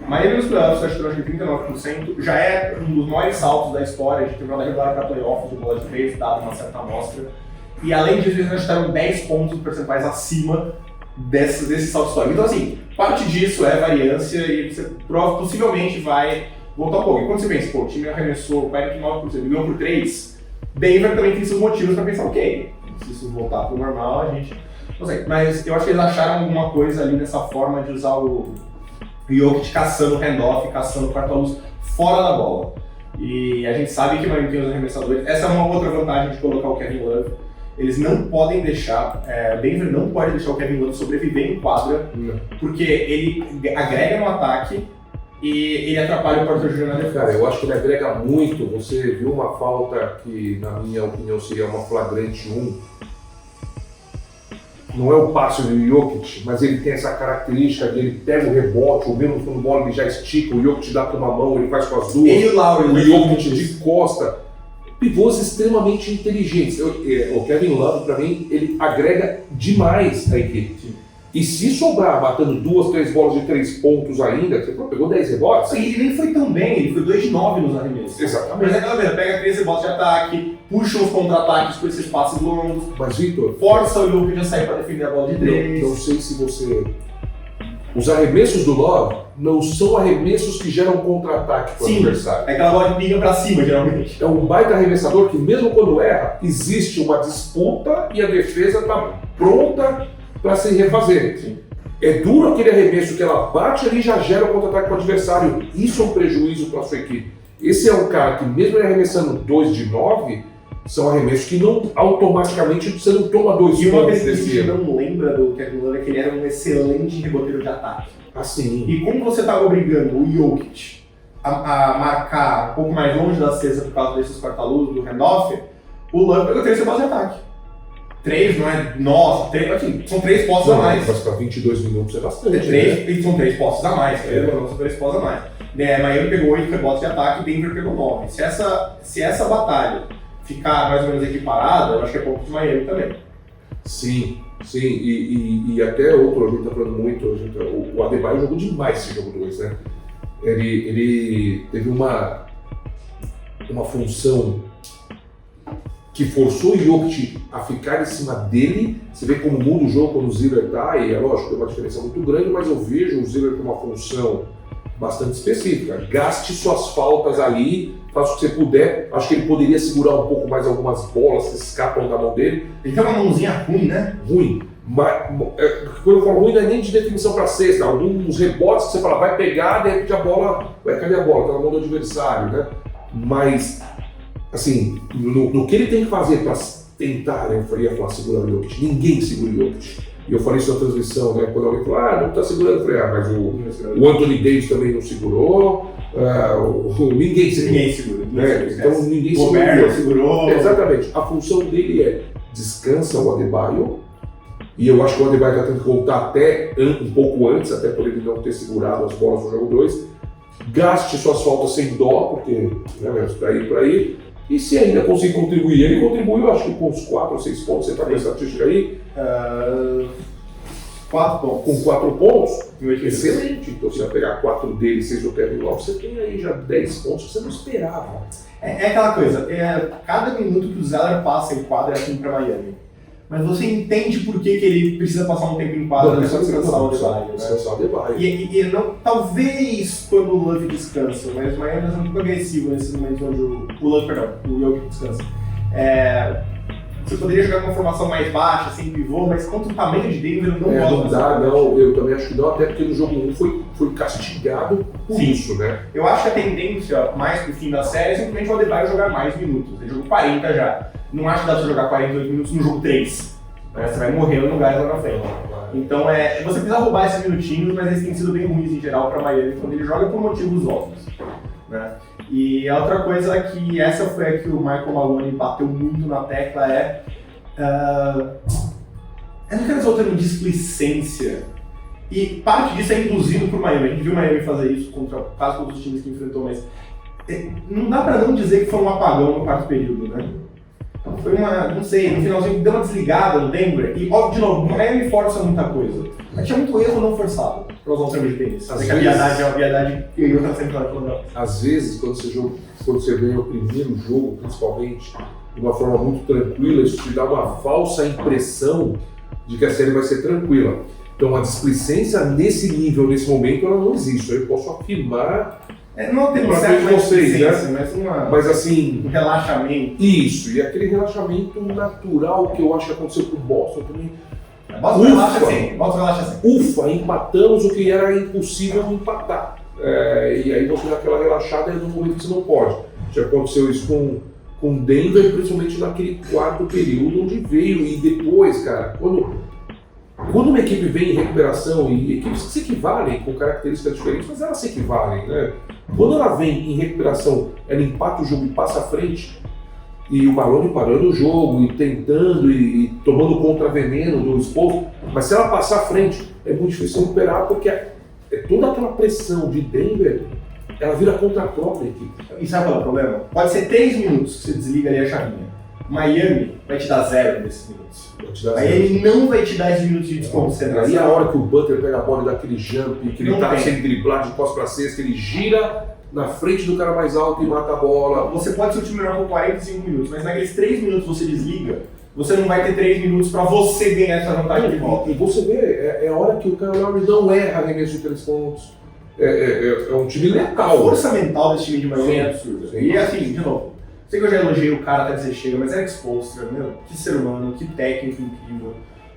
Speaker 2: Miami nos playoffs acertou acho que 39%, já é um dos maiores saltos da história de temporada regular para playoffs de bola de 3, dado uma certa amostra. E além disso, eles acertaram 10 pontos percentuais acima desse salto histórico. Então assim, parte disso é variância e você possivelmente vai voltar um pouco. E quando você pensa, o time arremessou 49%, ganhou por 3, Denver também tem seus motivos para pensar, ok, se isso voltar para o normal, a gente... Não sei, mas eu acho que eles acharam alguma coisa ali nessa forma de usar o Jokic caçando o handoff, caçando o quarta-luz fora da bola. E a gente sabe que vai ter os arremessadores. Essa é uma outra vantagem de colocar o Kevin Love. Eles não podem deixar, Denver não pode deixar o Kevin Love sobreviver em quadra, porque ele agrega no ataque e ele atrapalha o Porter Jr. na defesa.
Speaker 3: Cara, eu acho que ele agrega muito. Você viu uma falta que, na minha opinião, seria uma flagrante 1. Não é o passe do Jokic, mas ele tem essa característica de ele pega o rebote, ou mesmo quando bola ele já estica, o Jokic dá com uma mão, ele faz com as duas.
Speaker 2: E o Lowry,
Speaker 3: o Jokic de costa. Pivôs extremamente inteligentes. O Kevin Love, pra mim, ele agrega demais a equipe. Sim. E se sobrar batendo 2, 3 bolas de 3 pontos ainda, você pegou 10 rebotes?
Speaker 2: E ele nem foi tão bem, ele foi 2 de 9 nos arremessos.
Speaker 3: Exatamente.
Speaker 2: Mas é aquela vez, pega 3 rebotes de ataque, puxa os contra-ataques com esses passes longos.
Speaker 3: Mas, Victor,
Speaker 2: força o Jokic a sair para defender a bola de 3.
Speaker 3: Não sei se você... Os arremessos do Love não são arremessos que geram contra-ataque para o adversário.
Speaker 2: É aquela bola que pinga para cima, geralmente.
Speaker 3: É um baita arremessador que, mesmo quando erra, existe uma disputa e a defesa está pronta para se refazer. Sim. É duro aquele arremesso que ela bate ali e já gera o contra-ataque para o adversário. Isso é um prejuízo para a sua equipe. Esse é um cara que, mesmo ele arremessando 2 de 9, são arremessos que não automaticamente você não toma 2
Speaker 2: E uma coisa que a gente não lembra do Kevin Love é que ele era um excelente reboteiro de ataque.
Speaker 3: Assim.
Speaker 2: E como você está obrigando o Jokic a marcar um pouco mais longe da cesta por causa desses quarta-luz, do handoff, o Love pegou 3 rebotes de ataque. 3, não é? Nossa, 3, assim, são 3 posses a mais.
Speaker 3: Mas para 22 minutos é bastante.
Speaker 2: São 3 posses a mais, são 3 posses a mais. Miami pegou 8 rebotes de ataque e Denver pegou 9. Se essa batalha ficar mais ou menos equiparada, eu acho que é ponto de Miami também.
Speaker 3: Sim. E até outro, a gente está falando muito, o Adebayo jogou demais esse jogo 2, né? Ele teve uma função que forçou o Jokic a ficar em cima dele. Você vê como muda o jogo quando o Ziller tá, e é lógico, tem uma diferença muito grande, mas eu vejo o Ziller com uma função bastante específica. Gaste suas faltas ali, faça o que você puder. Acho que ele poderia segurar um pouco mais algumas bolas que escapam da mão dele.
Speaker 2: Ele tem uma mãozinha ruim, né?
Speaker 3: Ruim. Mas, quando eu falo ruim, não é nem de definição para cesta. Alguns rebotes que você fala, vai pegar, de repente a bola... Cadê a bola? Tá na mão do adversário, né? Mas, assim, no que ele tem que fazer para tentaram, eu ia falar segurar o Jokic, ninguém segura o Jokic. E eu falei isso na transmissão, né? Quando alguém falou, não está segurando, eu falei, mas o Anthony Davis também não segurou, ninguém segura. Né? Então ninguém
Speaker 2: segurou.
Speaker 3: Exatamente. A função dele é descansa o Adebayo, e eu acho que o Adebayo está tendo que voltar até um pouco antes, até por ele não ter segurado as bolas no jogo 2. Gaste suas faltas sem dó, porque né, por aí. E se ainda conseguir contribuir, ele contribuiu, acho que com uns 4 ou 6 pontos, você está com a estatística aí?
Speaker 2: 4 pontos.
Speaker 3: Com 4 pontos, excelente. Então você vai pegar 4 dele, 6 do Kevin Love, você tem aí já 10 pontos que você não esperava.
Speaker 2: É aquela coisa, cada minuto que o Zeller passa em quadra é assim para Miami. Mas você entende por que ele precisa passar um tempo em quadra para descansar o Adebayo.
Speaker 3: Descansar o Adebayo.
Speaker 2: E não, talvez quando o Love descansa, mas o Miami é um pouco agressivo nesses momentos onde o Jokic descansa. Você poderia jogar com uma formação mais baixa, sem pivô, mas contra o tamanho de Denver
Speaker 3: não dá, eu também acho que não, até porque no jogo 1 foi castigado por isso, né?
Speaker 2: Eu acho que a tendência, mais pro fim da série, é simplesmente o Adebayo jogar mais minutos. Ele jogou 40 já. Não acho que dá pra jogar 48 minutos no jogo 3. Né? Você vai morrendo no gás lá na frente. Então você precisa roubar esses minutinhos, mas eles têm sido bem ruins em geral para Miami quando ele joga por motivos óbvios. Né? E a outra coisa que essa foi a que o Michael Maloney bateu muito na tecla eu não quero dizer o termo displicência. E parte disso é induzido por Miami. A gente viu o Miami fazer isso contra quase todos os times que enfrentou, mas não dá pra não dizer que foi um apagão no quarto período, né? Foi no finalzinho deu uma desligada no Denver e, óbvio, de novo, o Miami força muita coisa. Mas tinha muito erro não forçado, pra usar um termo de tênis. Fazer que a viadagem é uma viadagem e eu tava sempre falando.
Speaker 3: Às vezes, quando você ganha o primeiro jogo, principalmente, de uma forma muito tranquila, isso te dá uma falsa impressão de que a série vai ser tranquila. Então, a displicência nesse nível, nesse momento, ela não existe. Eu posso afirmar.
Speaker 2: Não tem certo
Speaker 3: vocês, né?
Speaker 2: Mas
Speaker 3: assim,
Speaker 2: um relaxamento.
Speaker 3: Isso, e aquele relaxamento natural que eu acho que aconteceu com o Boston também.
Speaker 2: Boston relaxa assim.
Speaker 3: Ufa, empatamos o que era impossível empatar. E aí você dá aquela relaxada no momento que você não pode. Já aconteceu isso com Denver, principalmente naquele quarto período onde veio. E depois, cara, quando uma equipe vem em recuperação, e equipes que se equivalem com características diferentes, mas elas se equivalem, né? Quando ela vem em recuperação, ela empata o jogo e passa à frente, e o Maloney parando o jogo, e tentando, e tomando contraveneno do esposo, mas se ela passar à frente, é muito difícil recuperar, porque toda aquela pressão de Denver, ela vira contra a própria equipe.
Speaker 2: E sabe qual é o problema? Pode ser 3 minutos que você desliga ali a chavinha. Miami vai te dar 0 nesses minutos. Miami não vai te dar esses minutos de desconcentração.
Speaker 3: Aí a hora que o Butler pega a bola e dá aquele jump, que ele tá sem driblar de costas pra cesta, que ele gira na frente do cara mais alto e mata a bola.
Speaker 2: Você pode ser o time melhor por 45 minutos, mas naqueles 3 minutos você desliga, você não vai ter 3 minutos pra você ganhar essa vantagem de volta.
Speaker 3: E você vê, é a hora que o Kyle Lowry não erra arremesso de 3 pontos. É um time letal.
Speaker 2: A força mental desse time de Miami é absurda.
Speaker 3: Sim.
Speaker 2: E assim, de novo, sei que eu já elogiei o cara até dizer chega, mas Eric Spoelstra, que ser humano, que técnico incrível.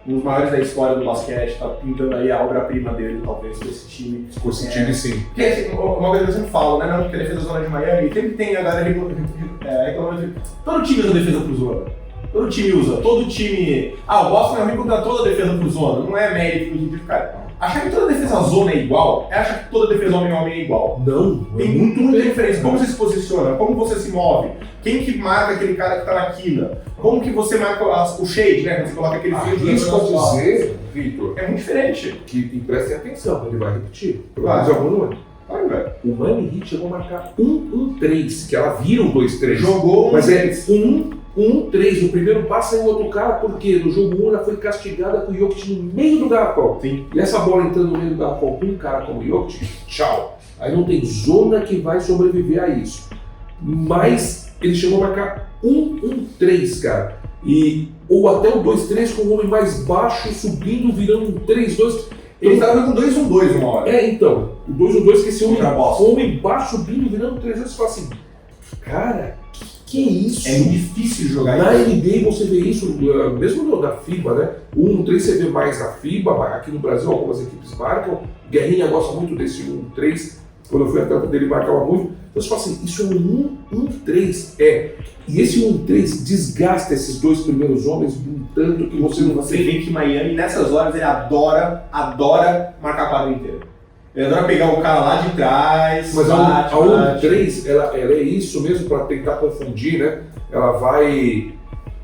Speaker 2: Um dos maiores da história do basquete, tá pintando aí a obra-prima dele, talvez, com esse time.
Speaker 3: Com esse time, sim.
Speaker 2: Porque assim, uma coisa que eu sempre falo, né? Não, porque a defesa da zona de Miami, sempre tem a galera reclamando de... Todo time usa defesa pro zona. Todo time usa. Todo time... o Boston é ruim contra toda a defesa pro zona. Não é mérito do cara. Achar que toda defesa zona é igual, é achar que toda defesa homem-homem é igual.
Speaker 3: Não.
Speaker 2: Tem muita diferença. Como você se posiciona, como você se move, quem que marca aquele cara que tá na quina, como que você marca o shade, né? Quando você coloca aquele fio.
Speaker 3: Isso pode dizer, Victor,
Speaker 2: é muito diferente.
Speaker 3: Que prestem atenção, ele vai repetir.
Speaker 2: Claro.
Speaker 3: O Miami Heat chegou a marcar 1-3, que ela vira um 2-3.
Speaker 2: Jogou
Speaker 3: mas é 1-3. O primeiro passa em outro cara, porque no jogo 1 ela foi castigada com o Jokic no meio do garrafão.
Speaker 2: Sim.
Speaker 3: E essa bola entrando no meio do garrafão com um cara como o Jokic, tchau. Aí não tem zona que vai sobreviver a isso. Mas ele chegou a marcar 1-3, cara. Ou até o 2-3 com o homem mais baixo subindo, virando um 3-2.
Speaker 2: Ele estava com 2-1-2 uma hora.
Speaker 3: Então, o 2-1-2 que esse homem baixo subindo, virando 3-2, você fala assim, cara, que é isso?
Speaker 2: É muito difícil jogar
Speaker 3: na
Speaker 2: isso.
Speaker 3: Na NBA você vê isso, mesmo da FIBA, né? O 1-3 você vê mais na FIBA, aqui no Brasil algumas equipes marcam, Guerrinha gosta muito desse 1-3, quando eu fui atleta dele, marcava muito. Então você fala assim, isso é um 1-3, E esse 1-3 desgasta esses dois primeiros homens de um tanto que você não
Speaker 2: Você vê que Miami, nessas horas, ele adora marcar a quadra inteira. Ele adora pegar o cara lá de trás.
Speaker 3: Mas a 1-3, ela é isso mesmo para tentar confundir, né? Ela vai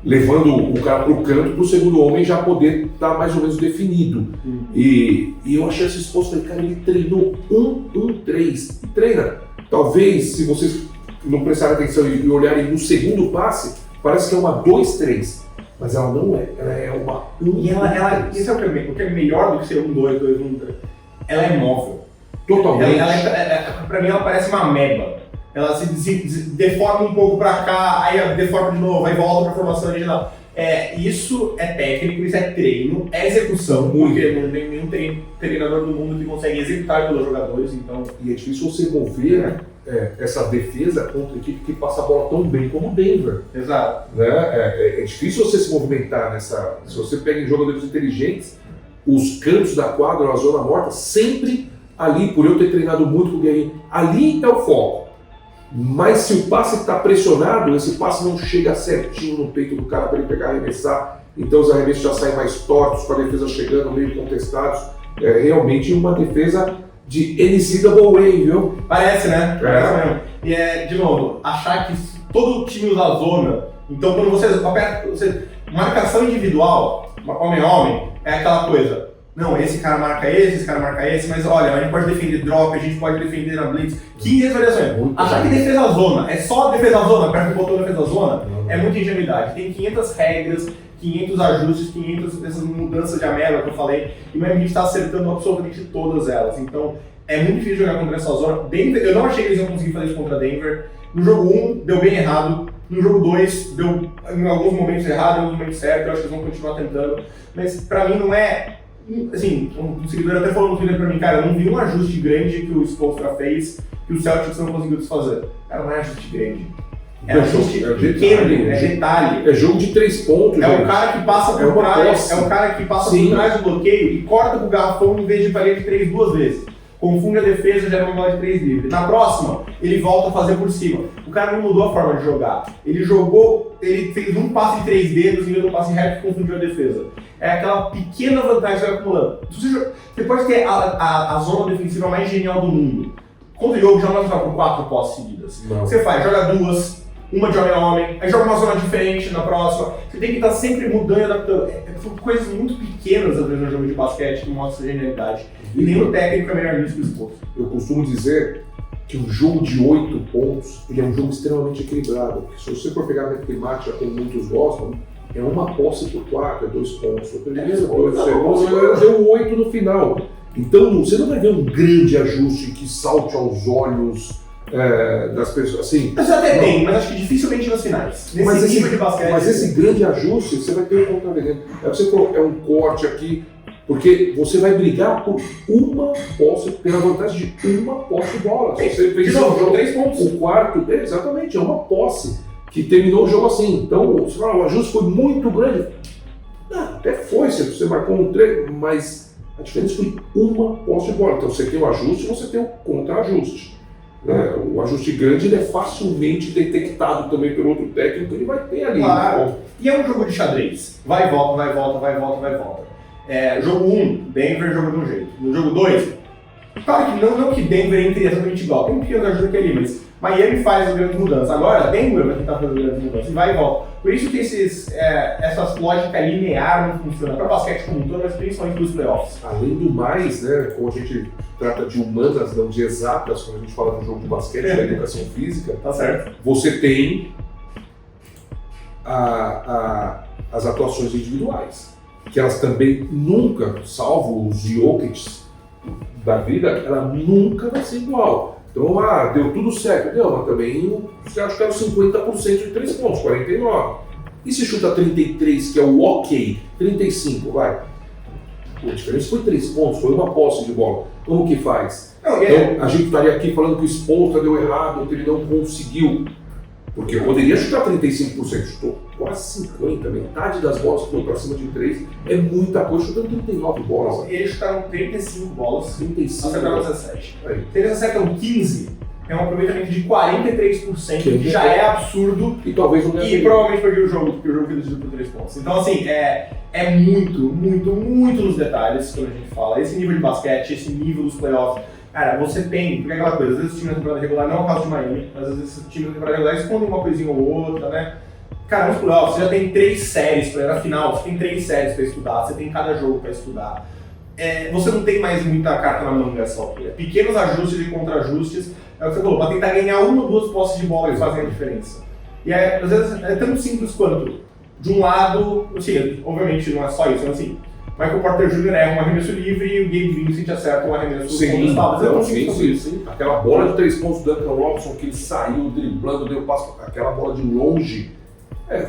Speaker 3: levando o cara para o canto para o segundo homem já poder estar mais ou menos definido. E eu achei essa esposa, falei, cara, ele treinou 1-3. E treina. Talvez, se vocês não prestarem atenção e olharem no segundo passe, parece que é uma 2-3. Mas ela não é. Ela é uma 1-3.
Speaker 2: E isso é o que é melhor do que ser 1-2, 2-1-3. Ela é móvel.
Speaker 3: Totalmente.
Speaker 2: Pra mim, ela parece uma ameba. Ela se deforma um pouco pra cá, aí deforma de novo, aí volta pra formação original. Isso é técnico, isso é treino, é execução, porque não tem nenhum treinador do mundo que consegue executar pelos jogadores, então...
Speaker 3: E é difícil você mover essa defesa contra a equipe que passa a bola tão bem como o Denver.
Speaker 2: Exato.
Speaker 3: Né? É difícil você se movimentar nessa... Se você pega em jogadores inteligentes, os cantos da quadra, a zona morta, sempre ali, por eu ter treinado muito com o Guerrinho, ali é o foco. Mas se o passe está pressionado, esse passe não chega certinho no peito do cara para ele pegar e arremessar, então os arremessos já saem mais tortos, com a defesa chegando, meio contestados. É realmente uma defesa de NCAA, viu?
Speaker 2: Parece, né? Parece mesmo. E de novo, achar que todo time usa a zona, então quando você marcação individual, homem a homem, é aquela coisa. Não, esse cara marca esse cara marca esse, mas olha, a gente pode defender drop, a gente pode defender na blitz. 15 variações. Achar que defesa zona é só defesa zona, aperta o botão defesa zona, é muita ingenuidade. Tem 500 regras, 500 ajustes, 500 dessas mudanças de ameba que eu falei, e a gente está acertando absolutamente todas elas. Então, é muito difícil jogar contra essa zona. Denver, eu não achei que eles iam conseguir fazer isso contra Denver. No jogo 1, deu bem errado. No jogo 2, deu em alguns momentos errado, em alguns momentos certo. Eu acho que eles vão continuar tentando. Mas, pra mim, não é... Assim, um seguidor até falou no Twitter pra mim, cara, eu não vi um ajuste grande que o Spoelstra fez que o Celtics não conseguiu desfazer. Cara, não é ajuste grande. É ajuste pequeno, é detalhe.
Speaker 3: É jogo de 3 pontos.
Speaker 2: É o cara que passa por trás, é o cara que passa por trás do bloqueio e corta pro garrafão em vez de fazer de 3 2 vezes. Confunde a defesa, gera uma bola de 3 livre. Na próxima, ele volta a fazer por cima. O cara não mudou a forma de jogar. Ele fez um passe de 3 dedos em vez de um passe reto que confundiu a defesa. É aquela pequena vantagem que você vai acumulando. Você pode ter a zona defensiva mais genial do mundo. Contra o jogo, já não vai por 4 posses seguidas. Não. Você joga 2, uma de homem a homem, aí joga uma zona diferente na próxima. Você tem que estar sempre mudando e adaptando. São coisas muito pequenas, às vezes, no jogo de basquete que mostram essa genialidade. E nenhum técnico é melhor nisso que o Spoelstra.
Speaker 3: Eu costumo dizer que um jogo de 8 pontos, ele é um jogo extremamente equilibrado. Porque se você for pegar a matemática, como muitos gostam, é uma posse por quarto, é 2 pontos. O primeiro, o segundo, deu 8 no final. Então, você não vai ver um grande ajuste que salte aos olhos das pessoas. Assim,
Speaker 2: mas até tem, mas acho que dificilmente nas finais. Nesse nível de basquete.
Speaker 3: Mas esse grande ajuste, você vai ter um contraveneno. Você falou, é um corte aqui, porque você vai brigar por uma posse, pela vantagem de uma posse de bola. Se você fez jogo 3 pontos. O quarto, exatamente, é uma posse que terminou o jogo assim. Então, você fala, o ajuste foi muito grande. Até foi, você marcou um 3, mas a diferença foi uma posse de bola. Então, você tem o ajuste e você tem o contra-ajuste. O ajuste grande ele é facilmente detectado também pelo outro técnico, ele vai ter ali.
Speaker 2: Claro. E é um jogo de xadrez. Vai e volta, vai e volta, vai e volta, vai e volta. Jogo 1, Denver jogou de um jeito. No jogo 2, claro que não que Denver entre exatamente igual, tem um pequeno ajuda aqui ali, mas Miami faz as grandes mudanças. Agora, Denver vai tentar fazer as grandes mudanças e vai e volta. Por isso que essas lógicas linear não funcionam para basquete como um todo, mas principalmente para os playoffs.
Speaker 3: Além do mais, né, como a gente trata de humanas, não de exatas, quando a gente fala do jogo de basquete, da educação física,
Speaker 2: tá certo.
Speaker 3: Você tem as atuações individuais, que elas também nunca, salvo os Jokic da vida, ela nunca vai ser igual. Então, deu tudo certo. Deu, mas também você acha que era 50% de 3 pontos, 49. E se chuta 33, que é o ok, 35, vai. A diferença foi 3 pontos, foi uma posse de bola. Como que faz? Então, a gente estaria aqui falando que o Spoelstra deu errado, que ele não conseguiu. Porque eu poderia chutar 35%, chutou quase 50%, metade das bolas que foi para cima de 3, é muita coisa, chutando 39 bolas.
Speaker 2: Eles chutaram 35 bolas,
Speaker 3: 35
Speaker 2: acertaram 17.
Speaker 3: Aí.
Speaker 2: Se eles acertam 15, é um aproveitamento de 43%, que já é absurdo.
Speaker 3: E talvez não
Speaker 2: E provavelmente perdi o jogo, porque o jogo foi decidido por 3 pontos. Então, assim, é muito nos detalhes quando a gente fala. Esse nível de basquete, esse nível dos playoffs. Cara, você tem, porque é aquela coisa, às vezes o time na temporada regular não é o caso de Miami, mas às vezes o time na temporada regular esconde uma coisinha ou outra, né? Cara, nos playoffs você já tem 3 séries pra ir na final, você tem 3 séries pra estudar, você tem cada jogo pra estudar. Você não tem mais muita carta na manga essa altura. Pequenos ajustes e contra-ajustes, é o que você falou, pra tentar ganhar 1 ou 2 posses de bola que fazem a diferença. E às vezes é tão simples quanto, de um lado, assim, obviamente não é só isso, mas assim, Michael Porter Jr. erra um arremesso livre e o Gabe Vincent acerta um arremesso contestável.
Speaker 3: Sim. Aquela bola de 3 pontos do Duncan Robinson que ele saiu driblando, deu passo, aquela bola de longe,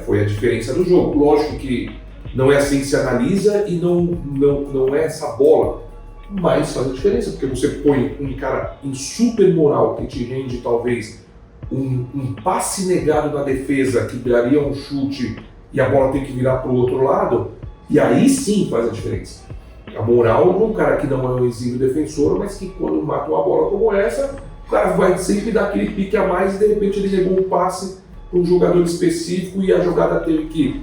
Speaker 3: foi a diferença do jogo. Lógico que não é assim que se analisa e não é essa bola, mas faz a diferença, porque você põe um cara em super moral que te rende talvez um passe negado da defesa que daria um chute e a bola tem que virar para o outro lado, e aí sim faz a diferença. A moral de um cara que não é um exímio defensor, mas que quando mata uma bola como essa, o cara vai sempre dar aquele pique a mais e de repente ele levou um passe para um jogador específico e a jogada teve que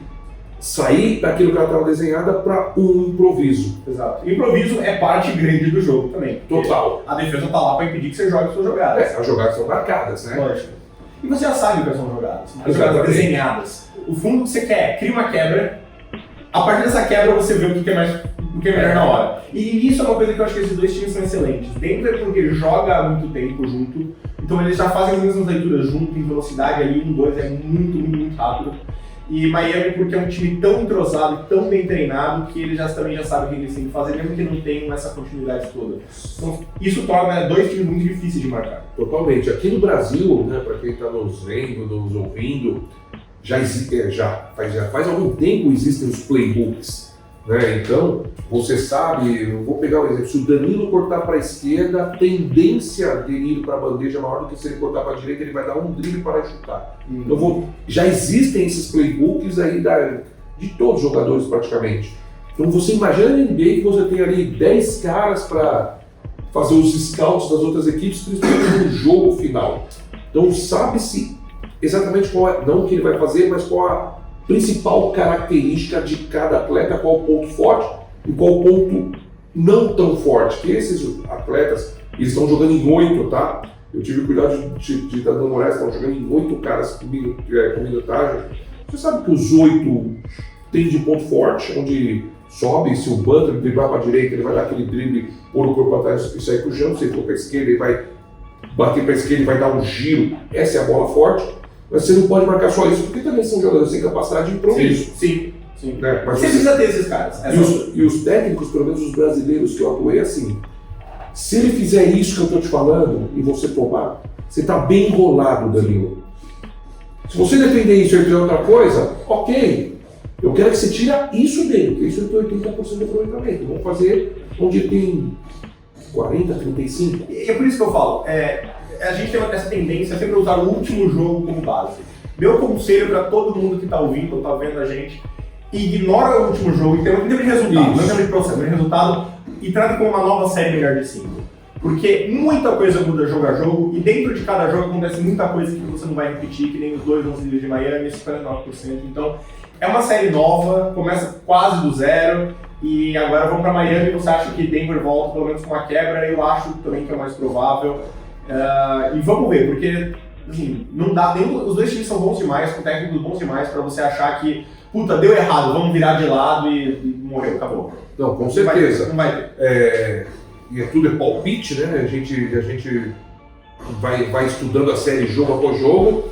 Speaker 3: sair daquilo que ela estava desenhada para um improviso.
Speaker 2: Exato. Improviso é parte grande do jogo também.
Speaker 3: Total.
Speaker 2: A defesa está lá para impedir que você jogue suas jogadas.
Speaker 3: As jogadas são marcadas, né?
Speaker 2: Lógico. E você já sabe quais são as jogadas. As jogadas desenhadas. O fundo que você quer, cria uma quebra. A partir dessa quebra você vê o que é melhor na hora. E isso é uma coisa que eu acho que esses dois times são excelentes. Denver porque joga há muito tempo junto, então eles já fazem as mesmas leituras junto, em velocidade ali, em 2 é muito rápido. E Miami porque é um time tão entrosado e tão bem treinado que eles também já sabem o que eles têm que fazer, mesmo que não tenham essa continuidade toda. Então isso torna 2 times muito difíceis de marcar.
Speaker 3: Totalmente. Aqui no Brasil, né, para quem está nos vendo, nos ouvindo, já faz algum tempo existem os playbooks, né? Então, você sabe, eu vou pegar um exemplo, se o Danilo cortar para a esquerda, a tendência dele ir para a bandeja é maior do que se ele cortar para a direita, ele vai dar um drible para chutar. Então, já existem esses playbooks aí de todos os jogadores praticamente. Então, você imagina na NBA que você tem ali 10 caras para fazer os scouts das outras equipes, principalmente no jogo final. Então, sabe-se exatamente qual é, não o que ele vai fazer, mas qual a principal característica de cada atleta, qual o ponto forte e qual o ponto não tão forte. Que esses atletas, eles estão jogando em 8, tá? Eu tive cuidado de dar uma olhada, estão jogando em 8 caras com minutagem. Você sabe que os 8 tem de ponto forte, onde sobe, se o Butler driblar para a direita, ele vai dar aquele drible, pôr o corpo para trás e sair com o chão, se ele for para a esquerda, ele vai bater para a esquerda e vai dar um giro, essa é a bola forte. Mas você não pode marcar só isso, porque também são jogadores sem capacidade de improviso.
Speaker 2: Sim.
Speaker 3: Né? Mas
Speaker 2: você precisa ter esses caras.
Speaker 3: E os técnicos, pelo menos os brasileiros que eu atuei, assim, se ele fizer isso que eu estou te falando e você tomar, você está bem enrolado, Danilo. Se você depender disso e ele fizer outra coisa, ok. Eu quero que você tire isso dele, porque isso tem 80% de aproveitamento. Vamos fazer onde tem 40, 35.
Speaker 2: E é por isso que eu falo. A gente tem essa tendência a sempre usar o último jogo como base. Meu conselho para todo mundo que está ouvindo ou está vendo a gente, ignora o último jogo em termos de resultado, não em termos de processo, mas de resultado, e trate como uma nova série melhor de 5. Porque muita coisa muda jogo a jogo, e dentro de cada jogo acontece muita coisa que você não vai repetir, que nem os 2 11 de Miami, 59%. Então, é uma série nova, começa quase do zero, e agora vamos para Miami. Você acha que Denver volta pelo menos com uma quebra? Eu acho também que é mais provável. E vamos ver, porque assim, não dá, os 2 times são bons demais, com técnicos bons demais para você achar que, puta, deu errado, vamos virar de lado e morreu, acabou.
Speaker 3: Não, com certeza.
Speaker 2: Não vai ter.
Speaker 3: E tudo é palpite, né? A gente vai estudando a série jogo após jogo,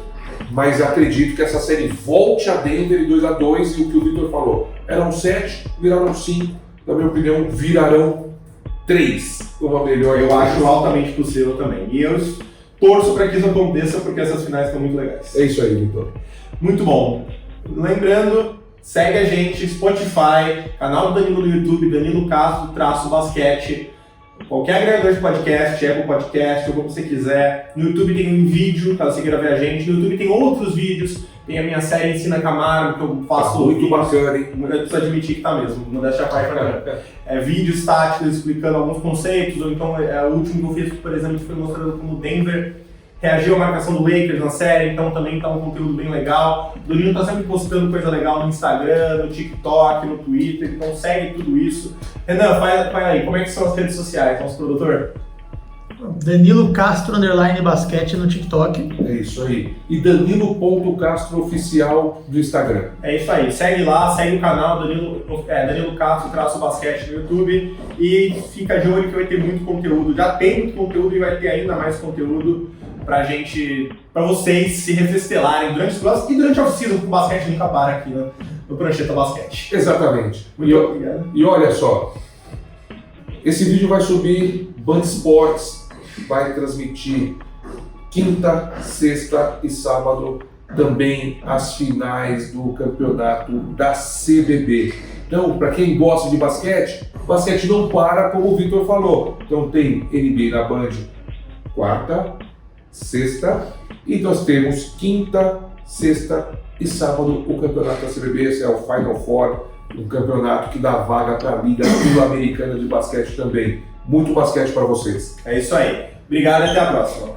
Speaker 3: mas acredito que essa série volte a Denver em 2-2, e o que o Vitor falou, eram 7, viraram 5, na minha opinião, virarão 3, uma melhor.
Speaker 2: Eu acho altamente possível também. E eu torço para que isso aconteça, porque essas finais estão muito legais.
Speaker 3: É isso aí, Vitor.
Speaker 2: Muito bom. Lembrando, segue a gente, Spotify, canal do Danilo no YouTube, Danilo Castro, _basquete. qualquer agregador de podcast, Apple Podcast, ou como você quiser. No YouTube tem um vídeo, caso você queira ver a gente. No YouTube tem outros vídeos. Tem a minha série Ensina Camargo, que eu faço.
Speaker 3: Tá muito bacana, hein?
Speaker 2: Eu preciso admitir que tá mesmo, modéstia à parte pra vídeos táticos explicando alguns conceitos, ou então o último que eu fiz, por exemplo, foi mostrando como o Denver reagiu à marcação do Lakers na série, então também tá um conteúdo bem legal. O Danilo tá sempre postando coisa legal no Instagram, no TikTok, no Twitter, então segue tudo isso. Renan, faz aí, como é que são as redes sociais, nosso produtor?
Speaker 1: Danilo Castro _basquete no TikTok.
Speaker 3: É isso aí. E Danilo.Castro oficial do Instagram.
Speaker 2: É isso aí, segue lá, segue o canal Danilo Castro basquete no YouTube e fica de olho que vai ter muito conteúdo. Já tem muito conteúdo e vai ter ainda mais conteúdo pra vocês se refestelarem durante os próximos e durante a oficina, porque o basquete nunca para aqui no Prancheta Basquete.
Speaker 3: Exatamente.
Speaker 2: Muito obrigado.
Speaker 3: E olha só, esse vídeo vai subir, Band Esportes vai transmitir quinta, sexta e sábado também as finais do campeonato da CBB. Então, para quem gosta de basquete, o basquete não para, como o Vitor falou. Então tem NBA na Band quarta, sexta, e nós temos quinta, sexta e sábado o campeonato da CBB. Esse é o Final Four, um campeonato que dá vaga para a Liga Sul-Americana de Basquete também. Muito basquete para vocês.
Speaker 2: É isso aí. Obrigado e até a próxima.